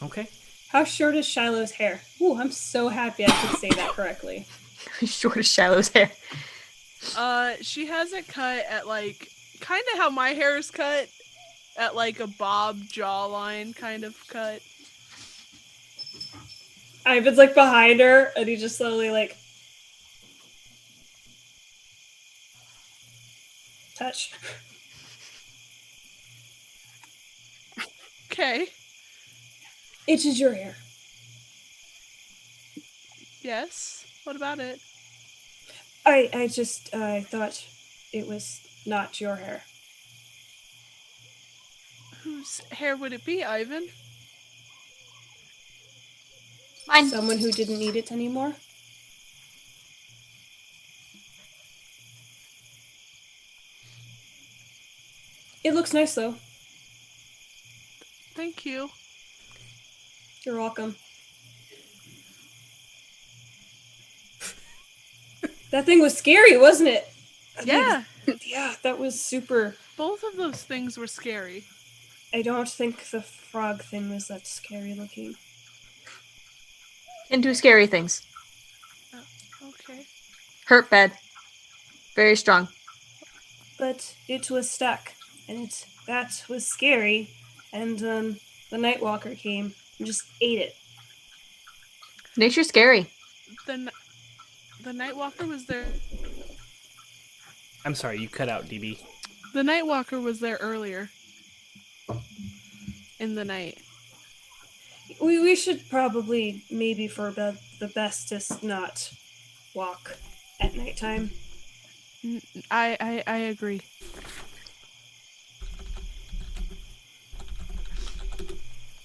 Okay. How short is Shiloh's hair? Ooh, I'm so happy I could say that correctly. Short as Shiloh's hair. She has it cut at kind of how my hair is cut, at a bob jawline kind of cut. Eyvin's behind her, and he just slowly touch. Okay. It is your hair. Yes. What about it? I just thought it was not your hair. Whose hair would it be, Eyvin? Mine. Someone who didn't need it anymore. It looks nice though. Thank you. You're welcome. That thing was scary, wasn't it? Yeah. Yeah, that was super. Both of those things were scary. I don't think the frog thing was that scary looking. Can do scary things. Okay. Hurt bad. Very strong. But it was stuck, and that was scary. And the Nightwalker came and just ate it. Nature's scary. The Nightwalker was there. I'm sorry, you cut out, DB. The Nightwalker was there earlier. In the night. We should probably, maybe for the bestest, not walk at nighttime. I agree.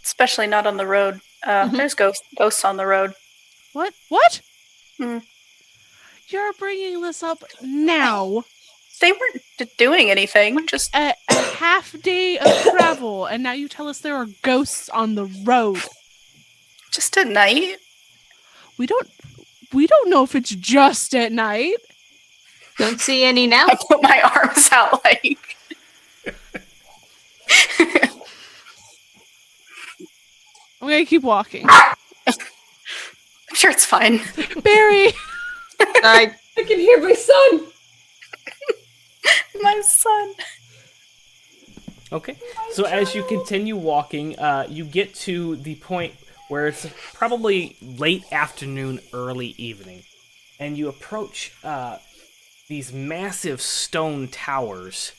Especially not on the road. There's ghosts on the road. What? What? Hmm. You're bringing this up now. They weren't doing anything. Just A half day of travel, and now you tell us there are ghosts on the road. just at night. We don't know if it's just at night. Don't see any now. I put my arms out like. I'm gonna keep walking. I'm sure it's fine. Barry! Sorry. I can hear my son! My son. Okay. So as you continue walking, you get to the point where it's probably late afternoon, early evening, and you approach these massive stone towers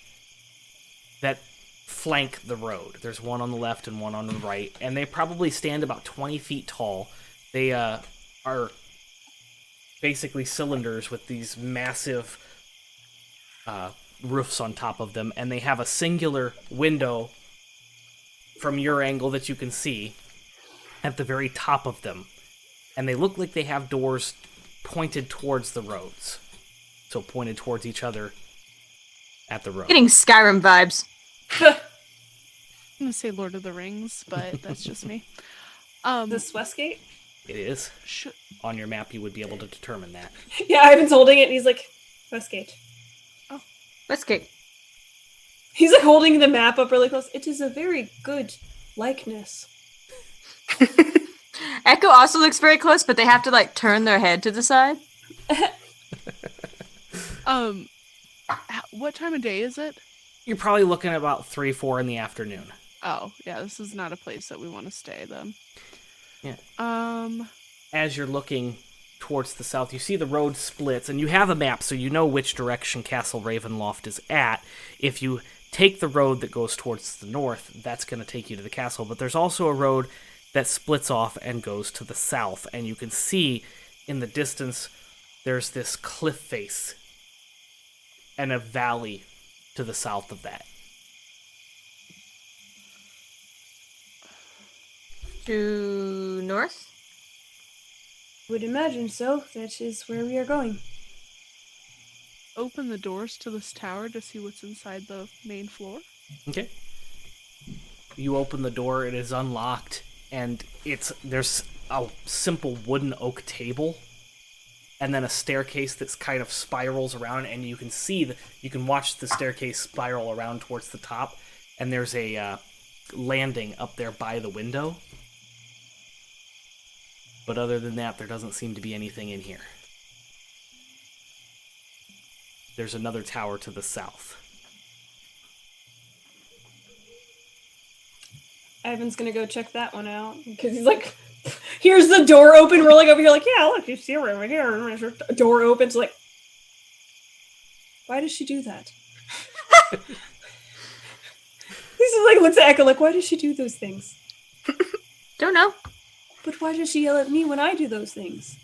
that flank the road. There's one on the left and one on the right, and they probably stand about 20 feet tall. They are basically cylinders with these massive roofs on top of them, and they have a singular window from your angle that you can see at the very top of them. And they look like they have doors pointed towards the roads. So pointed towards each other at the road. Getting Skyrim vibes. I'm gonna say Lord of the Rings, but that's just me. This Westgate? It is. Sh- On your map, you would be able to determine that. Yeah, Ivan's holding it and he's like, Westgate. Let's go. He's like holding the map up really close. It is a very good likeness. Echo also looks very close, but they have to like turn their head to the side. What time of day is it? You're probably looking at about 3, 4 in the afternoon. Oh, yeah, this is not a place that we want to stay then. Yeah. As you're looking towards the south, you see the road splits, and you have a map, so you know which direction Castle Ravenloft is at. If you take the road that goes towards the north, that's going to take you to the castle, but there's also a road that splits off and goes to the south, and you can see in the distance there's this cliff face and a valley to the south of that. To north? Would imagine so. That is where we are going. Open the doors to this tower to see what's inside the main floor. You open the door, it is unlocked, and there's a simple wooden oak table, and then a staircase that's kind of spirals around, and you can watch the staircase spiral around towards the top, and there's a landing up there by the window. But other than that, there doesn't seem to be anything in here. There's another tower to the south. Ivan's gonna go check that one out because he's like, here's the door open. We're like over here, like, yeah, look, you see her over here. And there's her door opens. Like, why does she do that? Lisa looks at Echo why does she do those things? Don't know. But why does she yell at me when I do those things?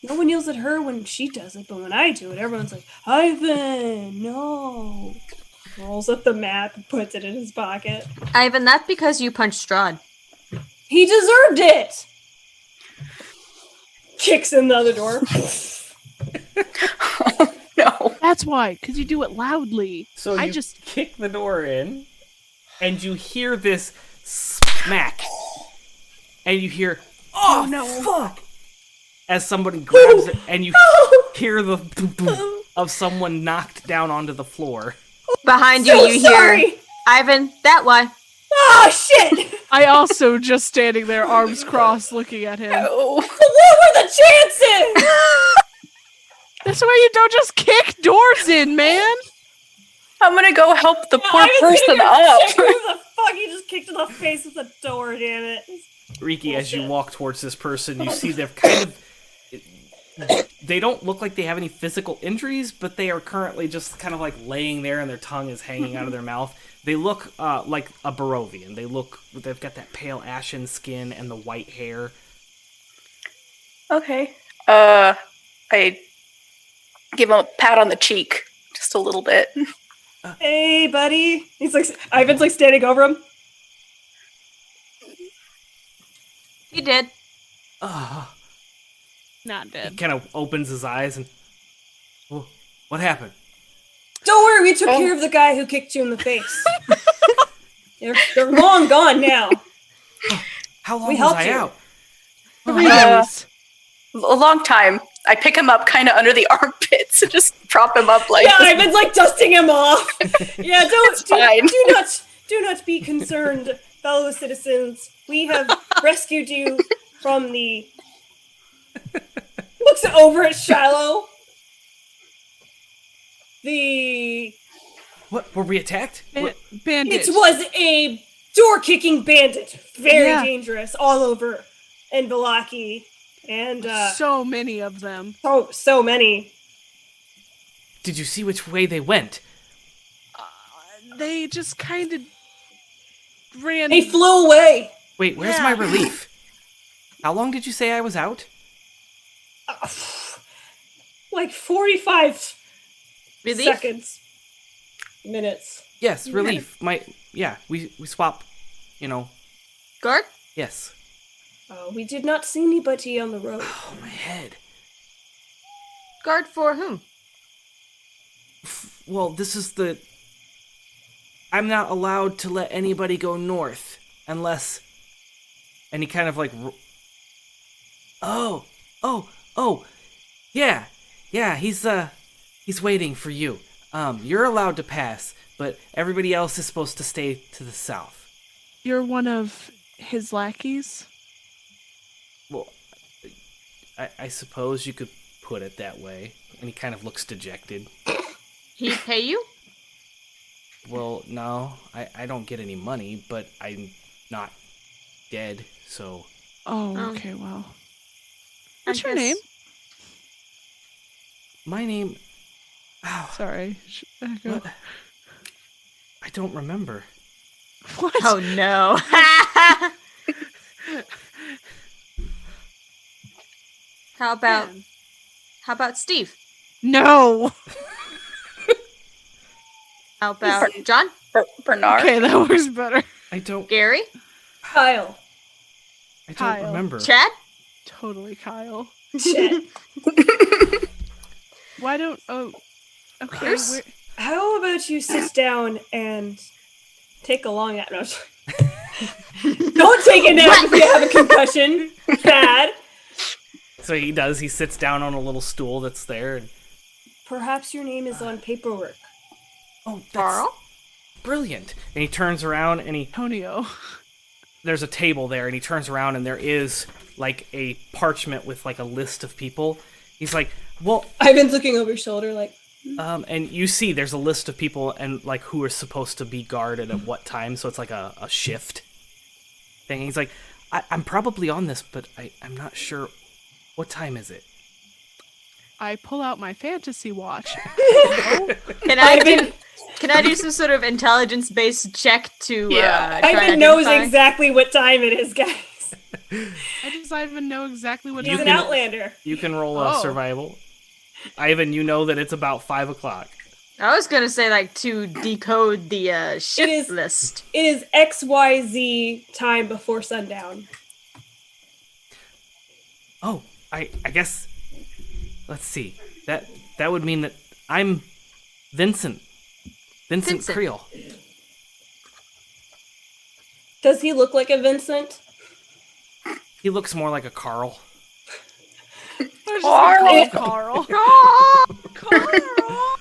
No one yells at her when she does it, but when I do it, everyone's like, Eyvin, no. Rolls up the map and puts it in his pocket. Eyvin, that's because you punched Strahd. He deserved it! Kicks in the other door. Oh, no. That's why, because you do it loudly. So I you just kick the door in, and you hear this smack, and you hear, "Oh no, fuck!" as somebody grabs it, and you hear the boom, boom of someone knocked down onto the floor. Behind you, So you sorry! hear, Eyvin, that way. Oh, shit! I also just standing there, arms crossed, looking at him. Oh. What were the chances? That's why you don't just kick doors in, man. I'm gonna go help the poor I was person gonna go up. check who the fuck he just kicked in the face with the door, damn it. Rikki, as you Bullshit. walk towards this person, you see they're kind of. They don't look like they have any physical injuries, but they are currently just kind of like laying there and their tongue is hanging out of their mouth. They look like a Barovian. They've got that pale ashen skin and the white hair. Okay. I give him a pat on the cheek, just a little bit. Hey, buddy. He's like, Eyvin's like standing over him. He did. Not He dead. kind of opens his eyes and, "Whoa, what happened?" Don't worry, we took care of the guy who kicked you in the face. They're long gone now. How long We was helped I you. out? 3 days. A long time. I pick him up kind of under the armpits and just prop him up like Yeah, Eyvin's like dusting him off. Yeah, fine. do not be concerned, fellow citizens. We have rescued you from the. Looks over at Shiloh. What, were we attacked? What? Bandit. It was a door-kicking bandit, very Yeah. dangerous, all over in Valaki, and So many of them. so many. Did you see which way they went? They just kind of ran. They flew away. Wait, where's Yeah. my relief? How long did you say I was out? Like 45 Relief? seconds, minutes. Yes, relief. We swap, Guard? yes. We did not see anybody on the road. Oh, my head. Guard for whom? Well, this is I'm not allowed to let anybody go north unless. And he kind of like. Oh, yeah. He's waiting for you. You're allowed to pass, but everybody else is supposed to stay to the south. You're one of his lackeys? Well, I suppose you could put it that way. And he kind of looks dejected. He pay you? Well, no, I don't get any money, but I'm not dead, so. Oh, Oh. okay, well. I What's your guess- name? My name. Oh, Sorry. Echo. what? I don't remember. What? Oh no. How about Steve? No. How about John? Bernard. Okay, that works better. I don't. Gary? Kyle. I don't Kyle. remember. Chad? Totally, Kyle. Shit. Why don't? Oh, okay. Chris? How about you sit down and take a long nap? No, I'm sorry. Don't take a nap if you have a concussion. Bad. So he does. He sits down on a little stool that's there. And, Perhaps your name is on paperwork. oh, that's Carl? brilliant. And he turns around and Antonio. there's a table there, and he turns around and there is like a parchment with like a list of people. He's like, well, Eyvin's looking over his shoulder like, and you see there's a list of people and like who are supposed to be guarded at what time. So it's like a shift thing. He's like, I'm probably on this, but I'm not sure. What time is it? I pull out my fantasy watch. Can I do Can I do some sort of intelligence-based check to Yeah. try and Eyvin knows identify? exactly what time it is, guys. I just even know exactly what He's time an it is. outlander. You can roll a Oh. survival. Eyvin, you know that it's about 5 o'clock. I was gonna say like to decode the shift is- list. It is XYZ time before sundown. Oh, I guess. Let's see. That would mean that I'm Vincent. Vincent Vincent. Creel. Does he look like a Vincent? He looks more like a Carl. I was just gonna call him Carl. Carl!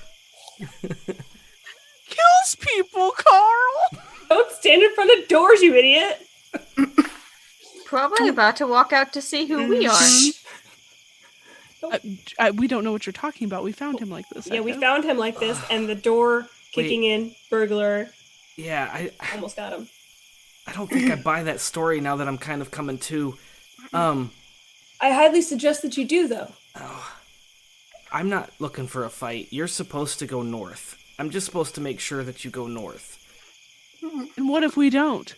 Kills people, Carl! Don't stand in front of doors, you idiot. Probably about to walk out to see who we are. We don't know what you're talking about. We found him like this. Yeah, we Echo. found him like this, and the door kicking in, burglar, Yeah, I almost got him. don't think I buy that story now that I'm kind of coming to. I highly suggest that you do, though. I'm not looking for a fight. You're supposed to go north. I'm just supposed to make sure that you go north. And what if we don't?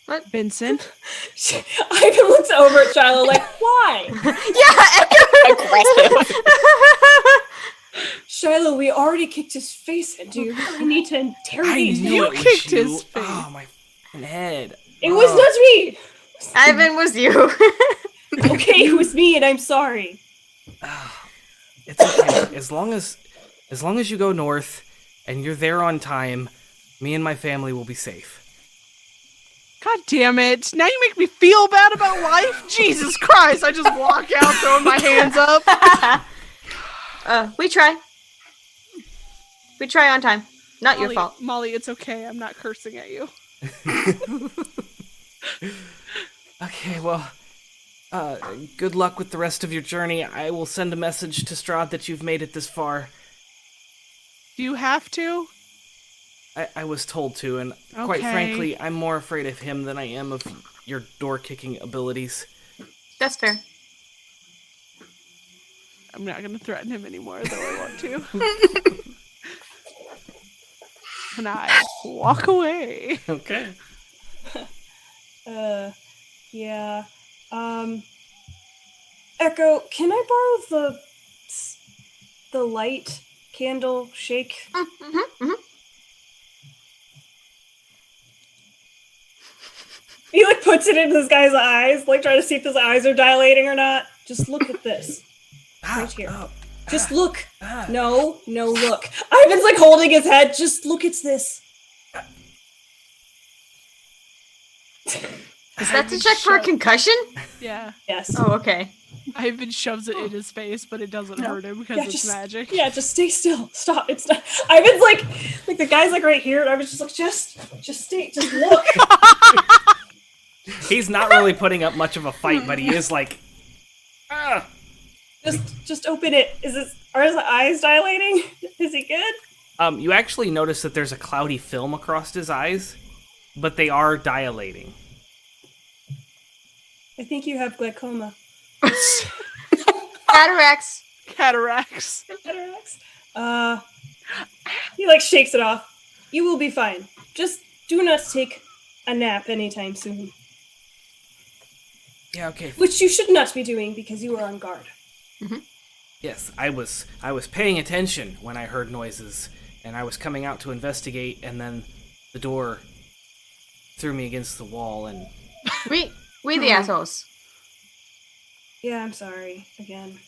What? Vincent? Eyvin looks over at Shiloh like, why? Aggressive. Shiloh, we already kicked his face in. Do you really need to interrogate him? You it was kicked you. his face. Oh, my f***ing head. It was not me! Eyvin was you. Okay, it was me, and I'm sorry. It's okay. As long as you go north and you're there on time, me and my family will be safe. God damn it. Now you make me feel bad about life? Jesus Christ. I just walk out throwing my hands up. We try. We try on time. Not your Molly, fault. Molly, it's okay. I'm not cursing at you. Okay, well, good luck with the rest of your journey. I will send a message to Strahd that you've made it this far. Do you have to? I was told to, and quite Okay. frankly, I'm more afraid of him than I am of your door-kicking abilities. That's fair. I'm not going to threaten him anymore, though I want to. And I walk away. Okay. Yeah. Echo, can I borrow the light candle shake? He like puts it into this guy's eyes, like trying to see if his eyes are dilating or not. Just look at this. Right here. Just look. No, look. Eyvin's like holding his head. Just look at this. Is that to check for a concussion? Yeah. Yes. Oh, okay. Ivan shoves it in his face, but it doesn't hurt him because Yeah, it's just- magic. Yeah, just stay still. Stop. It's not. Ivan's like the guy's like right here, and Ivan's just like, just stay, just look. He's not really putting up much of a fight, but he is like, just open it. Are his eyes dilating? Is he good? You actually notice that there's a cloudy film across his eyes, but they are dilating. I think you have glaucoma. Cataracts. Cataracts. Cataracts. He like shakes it off. You will be fine. Just do not take a nap anytime soon. Yeah, okay. Which you should not be doing because you are on guard. Yes, I was paying attention when I heard noises, and I was coming out to investigate, and then the door threw me against the wall, and We the assholes. Yeah, I'm sorry again.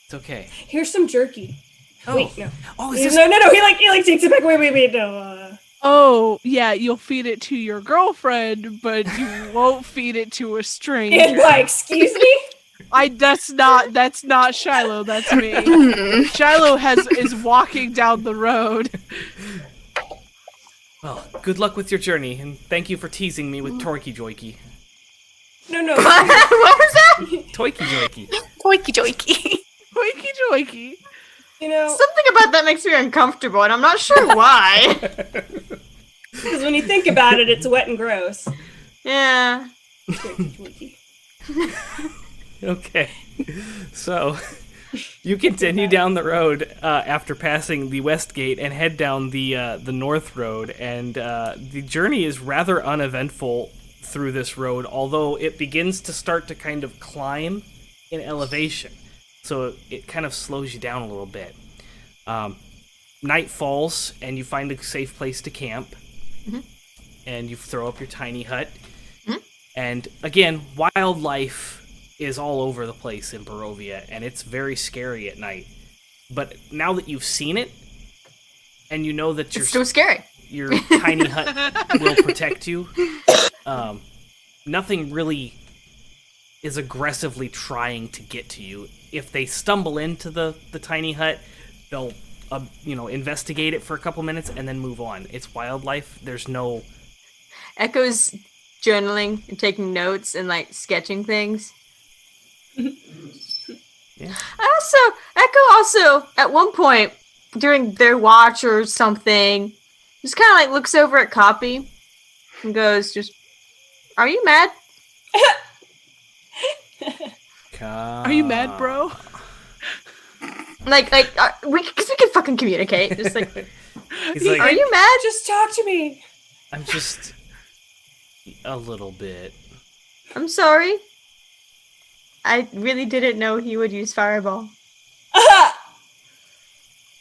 it's okay. Here's some jerky. Oh, Wait, no. Oh, is this? No. He like takes it back. Wait. No. Oh, yeah, you'll feed it to your girlfriend, but you won't feed it to a And stranger. why? Excuse me. That's not Shiloh, that's me. Shiloh is walking down the road. Well, good luck with your journey, and thank you for teasing me with Torky Joiky. No. What was that? Toiky Joiky. Toiky joiky. Hoikey joikey. You know, Something about that makes me uncomfortable, and I'm not sure why. because when you think about it, it's wet and gross. Yeah. Okay. So, You continue down the road after passing the west gate and head down the north road, and the journey is rather uneventful through this road, although it begins to start to kind of climb in elevation, so it kind of slows you down a little bit. Night falls, and you find a safe place to camp, and you throw up your tiny hut, and again, wildlife is all over the place in Barovia, and it's very scary at night. But now that you've seen it, and you know that It's still scary. your tiny hut will protect you, nothing really is aggressively trying to get to you. If they stumble into the tiny hut, they'll investigate it for a couple minutes and then move on. It's wildlife. There's no... Echo's journaling and taking notes and like sketching things. Yeah. Echo also at one point during their watch or something just kind of like looks over at Copy and goes, "Just, are you mad?" Are you mad, bro? We can fucking communicate. Just like, He's like, are you mad? Just talk to me. I'm just a little bit. I'm sorry. I really didn't know he would use Fireball.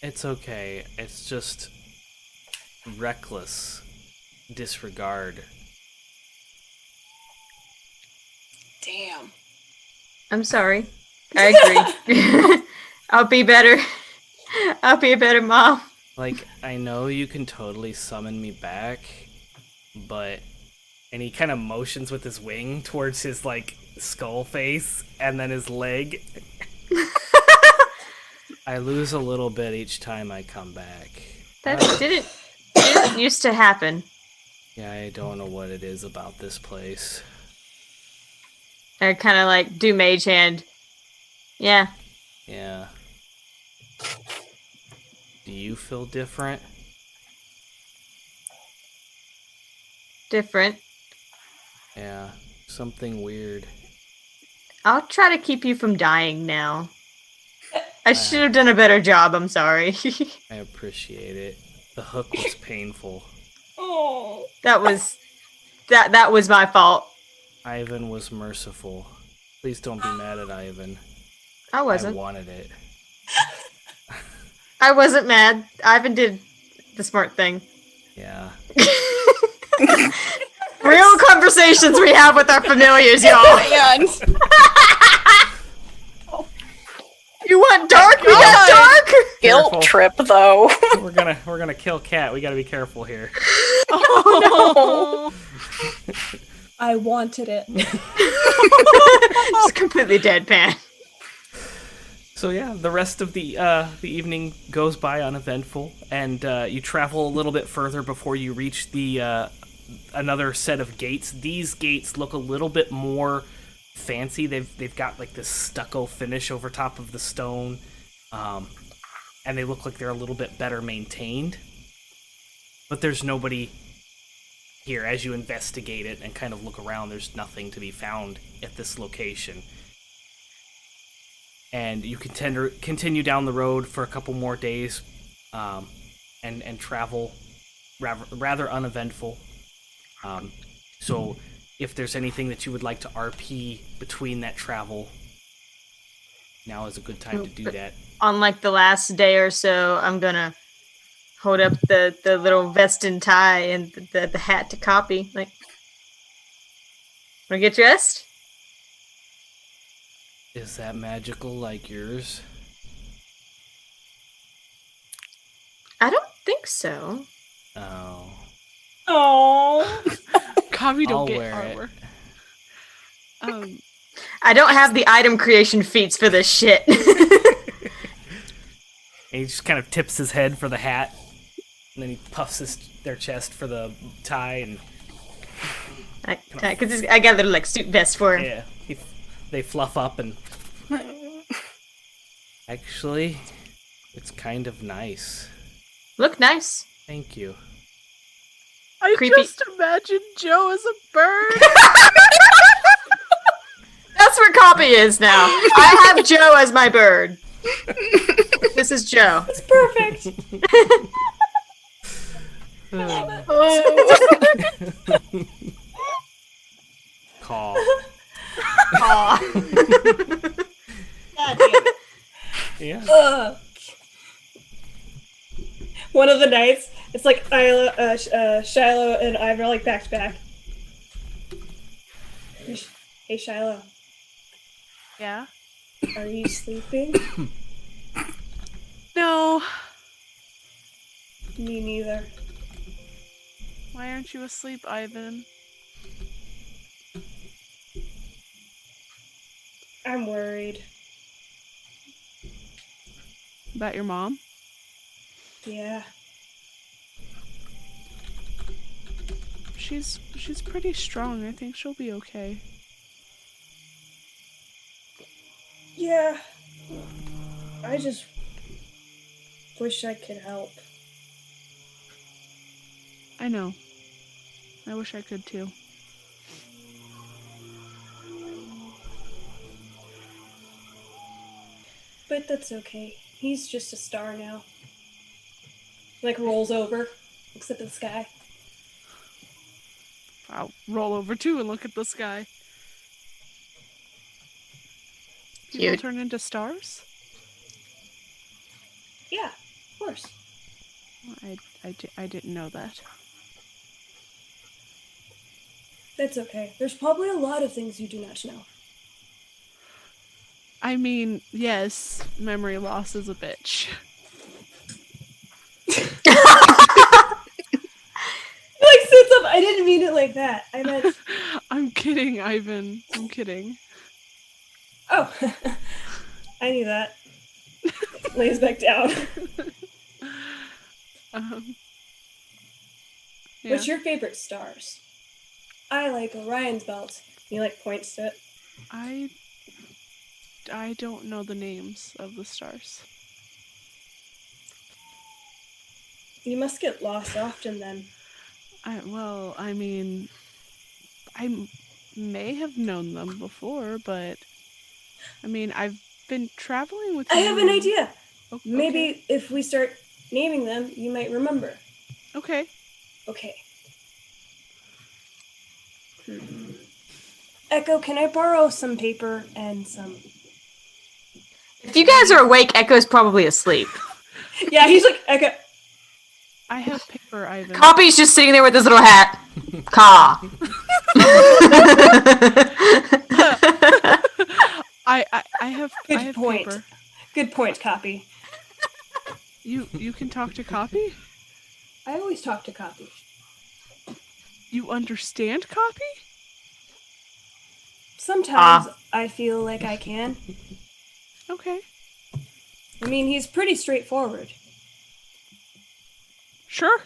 It's okay. It's just reckless disregard. Damn. I'm sorry. I agree. I'll be better. I'll be a better mom. Like, I know you can totally summon me back, but... And he kind of motions with his wing towards his, like, skull face, and then his leg. I lose a little bit each time I come back. That didn't used to happen. Yeah, I don't know what it is about this place. I kind of like do mage hand. Yeah. Yeah. Do you feel different? Different. Yeah, something weird. I'll try to keep you from dying now. I should have done a better job, I'm sorry. I appreciate it. The hook was painful. Oh. That was my fault. Eyvin was merciful. Please don't be mad at Eyvin. I wasn't. I wanted it. I wasn't mad. Eyvin did the smart thing. Yeah. Real conversations we have with our familiars, y'all. And You want dark? We got dark. guilt Careful. trip, though. We're gonna kill Cat. We gotta be careful here. Oh, I wanted it. Just completely deadpan. So yeah, the rest of the evening goes by uneventful, and you travel a little bit further before you reach the another set of gates. These gates look a little bit more fancy. They've got like this stucco finish over top of the stone, and they look like they're a little bit better maintained. But there's nobody here. As you investigate it and kind of look around, there's nothing to be found at this location. And you continue down the road for a couple more days, and travel rather uneventful. So if there's anything that you would like to RP between that travel, now is a good time to do that. On like the last day or so, I'm gonna hold up the little vest and tie and the hat to Copy. Like, wanna get dressed? Is that magical like yours? I don't think so. Oh. Oh. Copy don't I'll get wear armor. I don't have the item creation feats for this shit. And he just kind of tips his head for the hat, and then he puffs their chest for the tie, and Because I got a little like suit vest for him. yeah, they fluff up, and actually, it's kind of nice. Look nice. Thank you. I Creepy. just imagine Joe as a bird. That's where Copy is now. I have Joe as my bird. This is Joe. It's perfect. Caw. Aw. God damn it. Yeah. Ugh. One of the nights, it's like Shiloh and Eyvin are like back to back. Hey Shiloh, Yeah? are you sleeping? No. Me neither. Why aren't you asleep, Eyvin? I'm worried. About your mom? Yeah. She's pretty strong. I think she'll be okay. Yeah. I just wish I could help. I know. I wish I could too. But that's okay. He's just a star now. Like rolls over, looks up at the sky. I'll roll over too and look at the sky. People Cute. turn into stars? Yeah, of course. I didn't know that. That's okay. There's probably a lot of things you do not know. I mean, yes, memory loss is a bitch. Like sits up. I didn't mean it like that. I meant. I'm kidding, Eyvin. I'm kidding. Oh, I knew that. Lays back down. Yeah. What's your favorite stars? I like Orion's belt. He like points to it. I don't know the names of the stars. You must get lost often then. I mean, I may have known them before, but I mean, I've been traveling with you. I have an idea. Okay. Maybe if we start naming them, you might remember. Okay. Okay. Echo, can I borrow some paper and some... If you guys are awake, Echo's probably asleep. Yeah, he's like, Echo... I have paper, Eyvin. Copy's just sitting there with his little hat. Caw. I have Good point. paper. Good point, Copy. You can talk to Copy? I always talk to Copy. You understand Copy? Sometimes I feel like I can. Okay. I mean, he's pretty straightforward. Sure.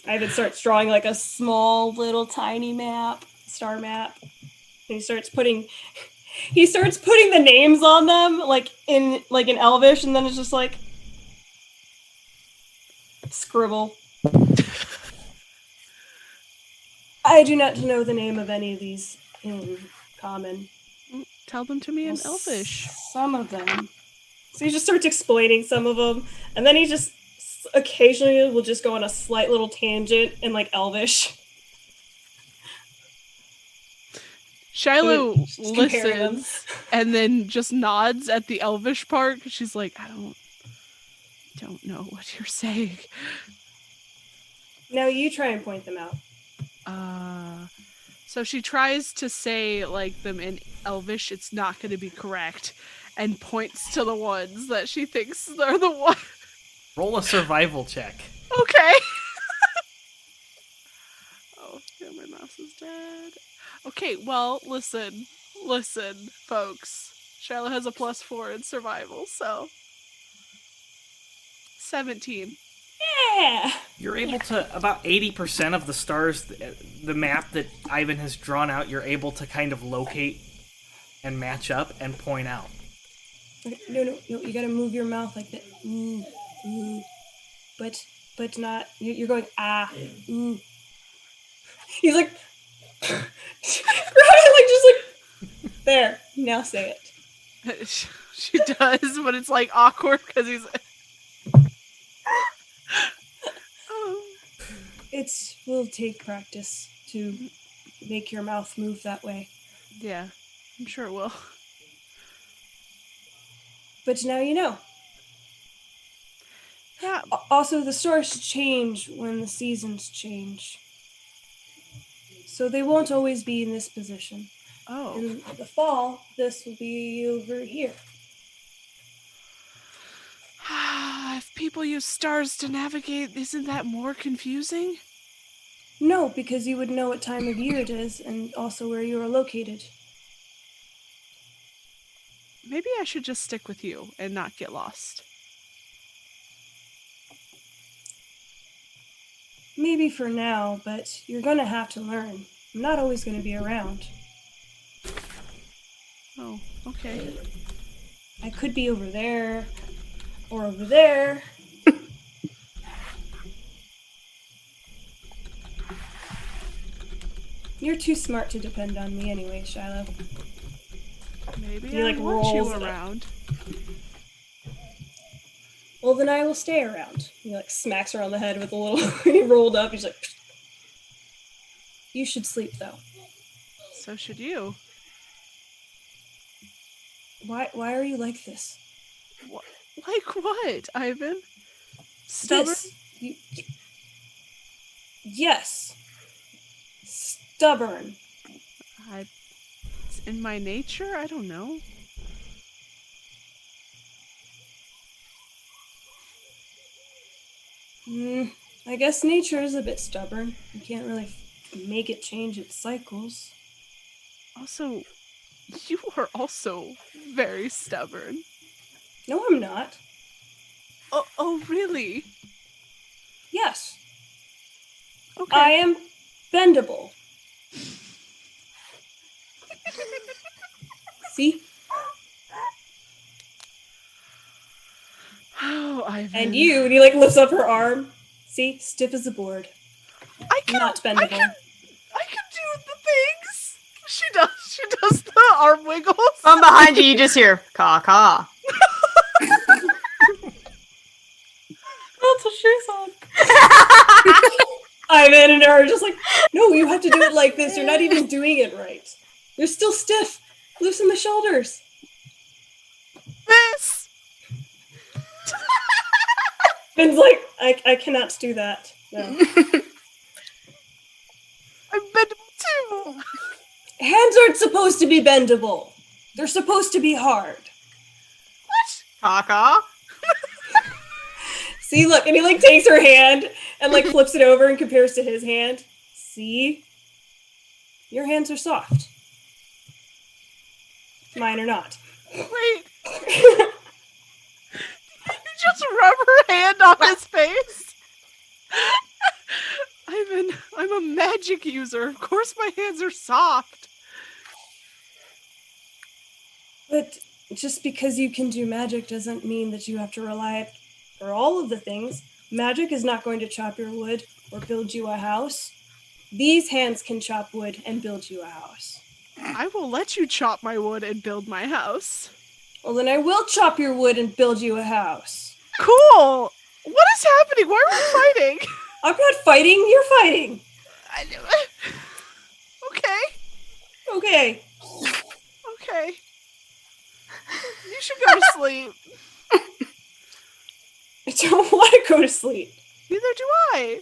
Eyvin starts drawing like a small little tiny map, star map. And he starts putting the names on them like in Elvish, and then it's just like scribble. I do not know the name of any of these in common. Tell them to me in Elvish. Some of them. So he just starts explaining some of them, and then he just occasionally will just go on a slight little tangent in like Elvish. Shiloh Just comparing them. listens and then just nods at the Elvish part. She's like, I don't know what you're saying. Now you try and point them out. So she tries to say like them in Elvish. It's not going to be correct, and points to the ones that she thinks are the ones. Roll a survival check. Okay. Oh, yeah, my mouse is dead. Okay, well, listen, folks. Shiloh has a +4 in survival, so 17. Yeah. You're able to, about 80% of the stars, the map that Eyvin has drawn out, you're able to kind of locate and match up and point out. Okay, no, you gotta move your mouth like that. Ooh, ooh. But not, you're going, ah, ooh. He's like, right, like, just like, there, now say it. She does, but it's like awkward because he's. It will take practice to make your mouth move that way. Yeah, I'm sure it will. But now you know. Yeah. Also, the stars change when the seasons change. So they won't always be in this position. Oh. In the fall, this will be over here. If people use stars to navigate, isn't that more confusing? No, because you would know what time of year it is and also where you are located. Maybe I should just stick with you and not get lost. Maybe for now, but you're gonna have to learn. I'm not always gonna be around. Oh, okay. I could be over there, or over there. You're too smart to depend on me anyway, Shiloh. Maybe He, I like, want you rolls it up. around. Well, then I will stay around. He like smacks her on the head with a little. He rolled up. He's like, "You should sleep, though." So should you. Why are you like this? Like what, Eyvin? Stubborn? This. Yes. Stubborn. It's in my nature? I don't know. I guess nature is a bit stubborn. You can't really make it change its cycles. Also, you are also very stubborn. No, I'm not. Oh, really? Yes. Okay. I am bendable. See? Oh, Eyvin. And you, and he like lifts up her arm. See? Stiff as a board. I can Not bendable. I can do the things. She does the arm wiggles. From behind you, you just hear caw-caw. That's what she's on. Eyvin and her are just like, no, you have to do it like this. You're not even doing it right. You're still stiff. Loosen the shoulders. This. Ben's like, I cannot do that. No. I'm bendable too. Hands aren't supposed to be bendable. They're supposed to be hard. What? Caw-caw. See, look, and he like takes her hand and like flips it over and compares to his hand. See? Your hands are soft. Mine are not. Wait. You just rub her hand on his face? I'm a magic user. Of course my hands are soft. But just because you can do magic doesn't mean that you have to rely for all of the things. Magic is not going to chop your wood or build you a house. These hands can chop wood and build you a house. I will let you chop my wood and build my house. Well, then I will chop your wood and build you a house. Cool. What is happening? Why are we fighting? I'm not fighting, you're fighting. Okay. Okay. Okay. You should go to sleep. I don't want to go to sleep. Neither do I.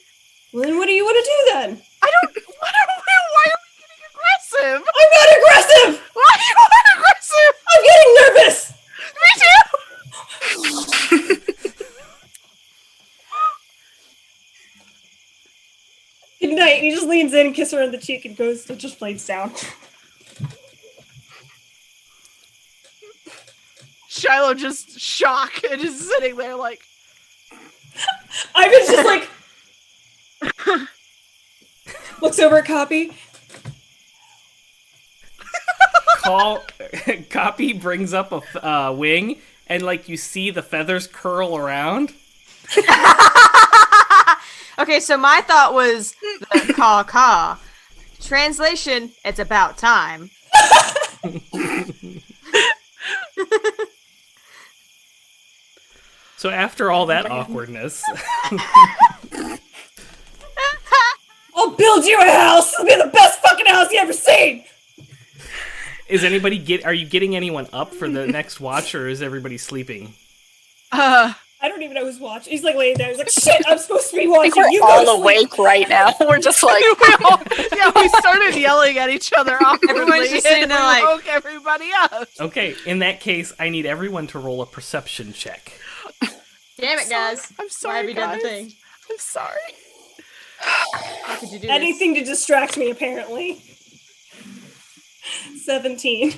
Well, then what do you want to do then? I don't. Why are we getting aggressive? I'm not aggressive! Why are you not aggressive? I'm getting nervous! Me too. Good night. He just leans in, kisses her on the cheek, and goes to just lays down. Shiloh just shocked and is sitting there like. I was just like. Looks over at Copy. Copy brings up a wing, and like you see the feathers curl around. Okay, so my thought was the caw-caw. Translation, it's about time. So after all that awkwardness, I'll build you a house. It'll be the best fucking house you ever seen. is anybody are you getting anyone up for the next watch, or is everybody sleeping? I don't even know who's watching. He's like laying there. He's like, shit, I'm supposed to be I watching. think we're You go all to sleep. awake right now. We're just like, we started yelling at each other awkwardly. Everyone's just sitting and there we like- woke everybody up. Okay, in that case, I need everyone to roll a perception check. Damn it, guys. I'm Why sorry, have you done guys. the thing? I'm sorry. How could you do this? Anything to distract me, apparently. 17.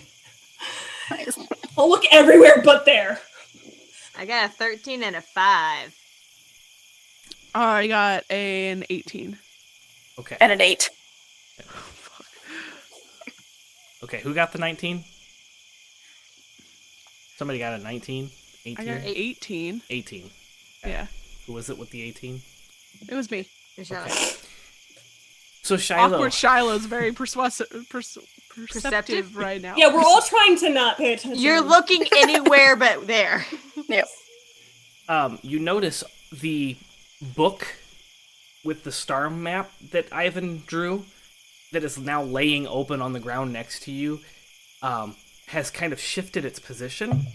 I'll look everywhere but there. I got a 13 and a 5. I got an 18. Okay. and an 8. Okay, who got the 19? Somebody got a 19? 18? I got 18. 18. Yeah, Who was it with the 18? it was me. So Shiloh, Awkward Shiloh's very perceptive right now. Yeah, we're all trying to not pay attention. You're looking anywhere but there. Yep. you notice the book with the star map that Eyvin drew that is now laying open on the ground next to you has kind of shifted its position.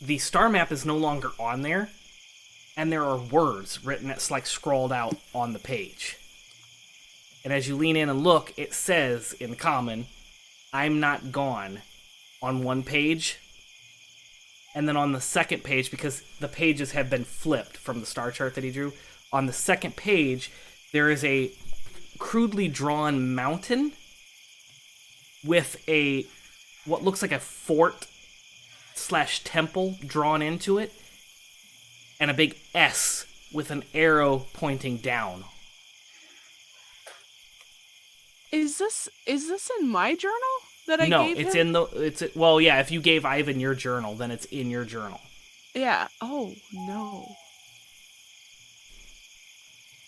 The star map is no longer on there, and there are words written that's like scrawled out on the page. And as you lean in and look, it says in common, "I'm not gone," on one page. And then on the second page, because the pages have been flipped from the star chart that he drew, on the second page, there is a crudely drawn mountain with what looks like a fort/temple drawn into it, and a big S with an arrow pointing down. Is this in my journal that I No, gave it's him? well, yeah, if you gave Eyvin your journal, then it's in your journal. Yeah. Oh no.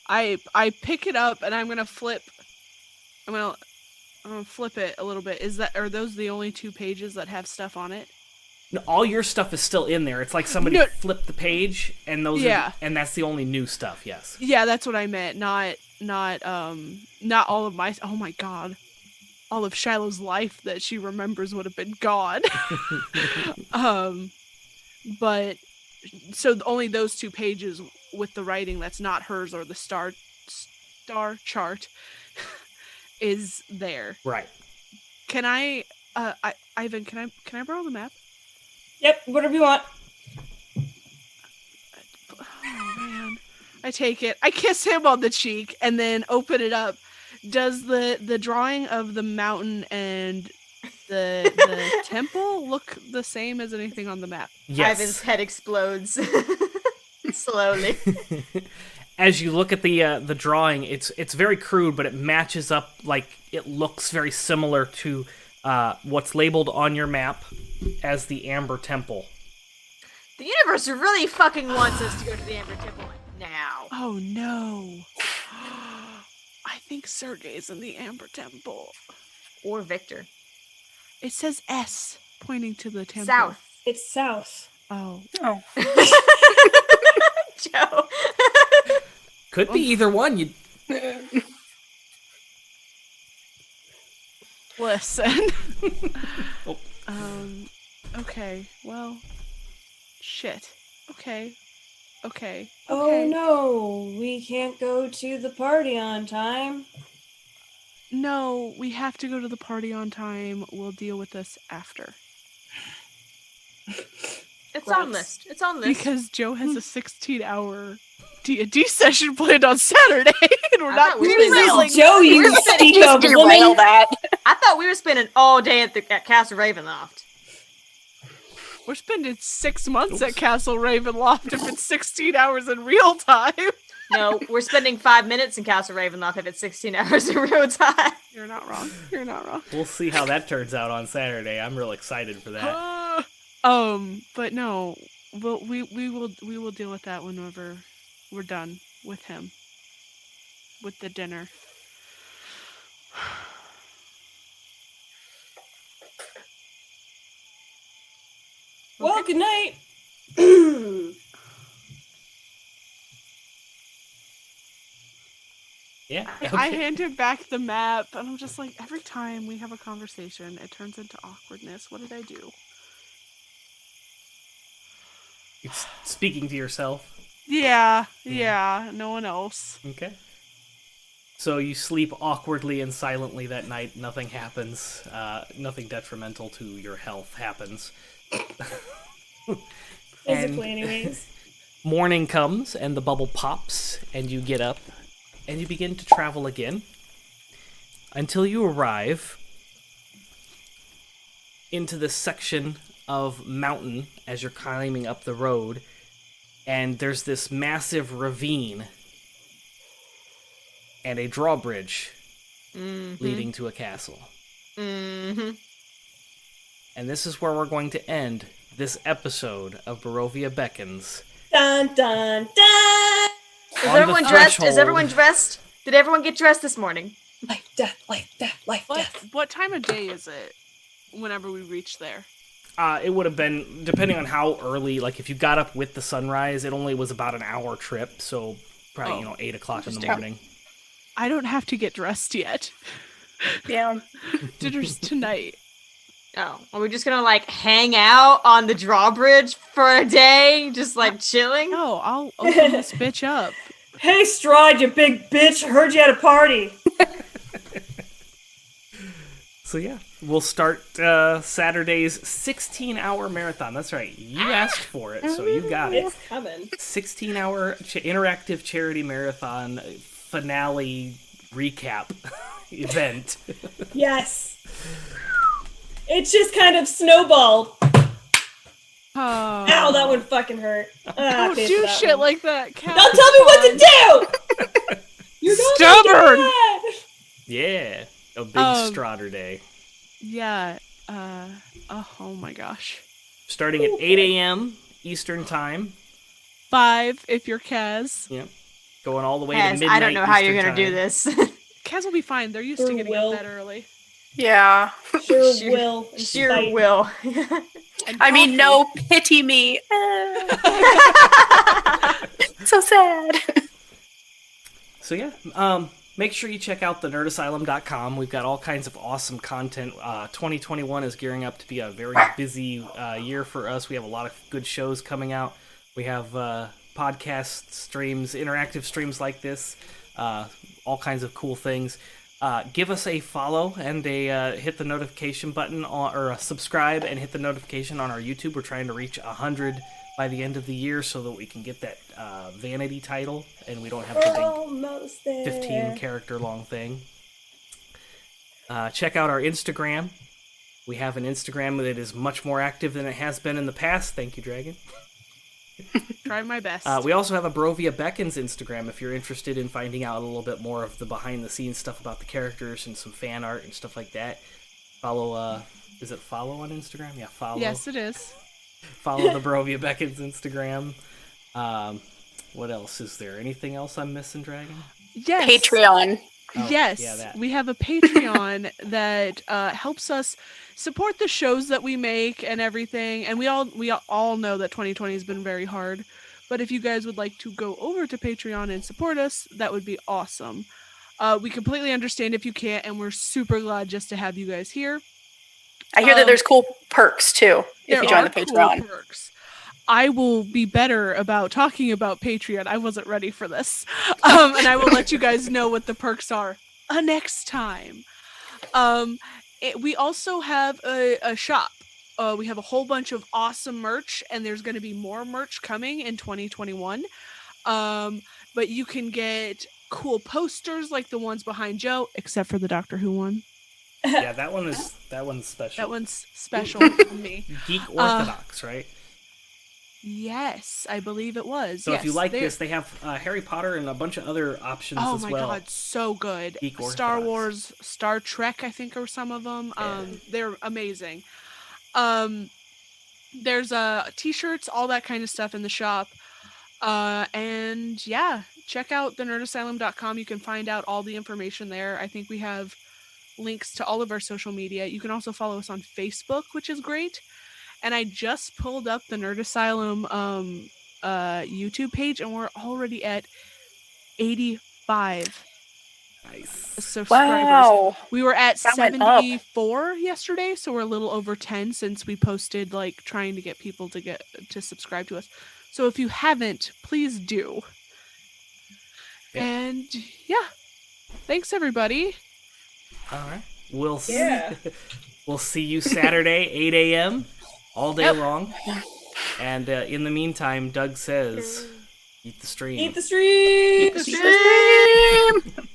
I pick it up and I'm gonna flip. I'm gonna flip it a little bit. Are those the only 2 pages that have stuff on it? No, all your stuff is still in there. It's like somebody No. flipped the page, and and that's the only new stuff. Yes. Yeah, that's what I meant. Not all of my. Oh my god. All of Shiloh's life that she remembers would have been gone. But so only those 2 pages with the writing that's not hers or the star chart is there. Right. Can I Eyvin, can I borrow the map? Yep, whatever you want. Oh man. I take it. I kiss him on the cheek and then open it up. Does the drawing of the mountain and the temple look the same as anything on the map? Yes. Eyvin's head explodes slowly. As you look at the drawing, it's very crude, but it matches up. Like, it looks very similar to what's labeled on your map as the Amber Temple. The universe really fucking wants us to go to the Amber Temple now. Oh no. I think Sergei's in the Amber Temple. Or Victor. It says S pointing to the temple. South. It's south. Oh. Oh. Joe. Could be either one. You Listen. Oh. Okay. Well. Shit. Okay. Oh no, we can't go to the party on time. No, we have to go to the party on time. We'll deal with this after. It's on list. It's on list. Because Joe has a 16-hour D&D session planned on Saturday, and we're I not thought we really were realizing. Joe, you speak of Derail woman. that. I thought we were spending all day at Castle Ravenloft. We're spending 6 months at Castle Ravenloft if it's 16 hours in real time. No, we're spending 5 minutes in Castle Ravenloft if it's 16 hours in real time. You're not wrong. You're not wrong. We'll see how that turns out on Saturday. I'm real excited for that. But no, we will deal with that whenever we're done with him, with the dinner. Well, good night. Yeah. I Okay. handed back the map, and I'm just like, every time we have a conversation, it turns into awkwardness. What did I do? It's speaking to yourself. Yeah, Yeah. yeah, no one else. Okay. So you sleep awkwardly and silently that night. Nothing happens. Nothing detrimental to your health happens. Physically, anyways. Morning comes and the bubble pops and you get up and you begin to travel again until you arrive into this section of mountain as you're climbing up the road, and there's this massive ravine and a drawbridge leading to a castle. Mm-hmm. And this is where we're going to end this episode of Barovia Beckons. Dun dun dun! Is everyone dressed? Is everyone dressed? Did everyone get dressed this morning? Life, death, life, death, life, death. What time of day is it whenever we reach there? It would have been, depending on how early, like if you got up with the sunrise, it only was about an hour trip, so probably, 8 o'clock in the morning. I don't have to get dressed yet. Yeah. Dinner's tonight. Oh, are we just gonna hang out on the drawbridge for a day, just chilling? No, I'll open this bitch up. Hey, Stride, you big bitch! I heard you at a party. So yeah, we'll start Saturday's 16-hour marathon. That's right, you asked for it, so you got it. It's coming. 16-hour interactive charity marathon finale recap event. Yes. It's just kind of snowballed. Oh. Ow, that one fucking hurt. Don't do shit like that, Cat. Don't tell me what to do! You're Stubborn! Yeah, a big Straughter day. Yeah, oh my gosh. Starting at 8 a.m. Eastern time. 5 if you're Kaz. Yeah. Going all the way Kaz, to midnight I don't know how you're Eastern gonna do time. this. Kaz will be fine. They're used to getting up that early. Yeah. Sure will. and Sure fight. will. I mean, no, pity me. So sad. So yeah, make sure you check out thenerdasylum.com. We've got all kinds of awesome content. 2021 is gearing up to be a very busy year for us. We have a lot of good shows coming out. We have podcast streams, interactive streams like this, all kinds of cool things. Give us a follow and hit the notification button, or subscribe and hit the notification on our YouTube. We're trying to reach 100 by the end of the year so that we can get that vanity title and we don't have the Almost big there. 15 character long thing. Check out our Instagram. We have an Instagram that is much more active than it has been in the past. Thank you, Dragon. Try my best. We also have a Barovia Beckons Instagram if you're interested in finding out a little bit more of the behind-the-scenes stuff about the characters and some fan art and stuff like that. Follow, is it follow on Instagram? Yeah, follow. Yes, it is. Follow the Barovia Beckons Instagram. What else is there? Anything else I'm missing, Dragon? Yes. Patreon. Oh, Yes, yeah, that. we have a Patreon that helps us support the shows that we make and everything. And we all know that 2020 has been very hard. But if you guys would like to go over to Patreon and support us, that would be awesome. We completely understand if you can't, and we're super glad just to have you guys here. I hear that there's cool perks too if you join the Patreon. Perks. I will be better about talking about Patreon. I wasn't ready for this. And I will let you guys know what the perks are next time. We also have a shop. We have a whole bunch of awesome merch, and there's going to be more merch coming in 2021. But you can get cool posters like the ones behind Joe, except for the Doctor Who one. Yeah, that one's special. That one's special for me. Geek Orthodox, right? Yes, I believe it was. So yes, if you like this, they have Harry Potter and a bunch of other options as well. Oh my god, so good. Geek Star Orthodox. Wars, Star Trek, I think are some of them. Yeah. They're amazing. There's t-shirts, all that kind of stuff in the shop. And yeah, check out thenerdasylum.com. You can find out all the information there. I think we have links to all of our social media. You can also follow us on Facebook, which is great. And I just pulled up the Nerd Asylum YouTube page, and we're already at 85 Nice. subscribers. Wow. We were at That went up. 74 yesterday, so we're a little over 10 since we posted, like, trying to get people to subscribe to us. So if you haven't, please do. Yeah. And yeah, thanks everybody. All right. We'll Yeah. we'll see you Saturday, 8 a.m. all day Yep. long. And in the meantime, Doug says, eat the stream. Eat the street. Eat the stream.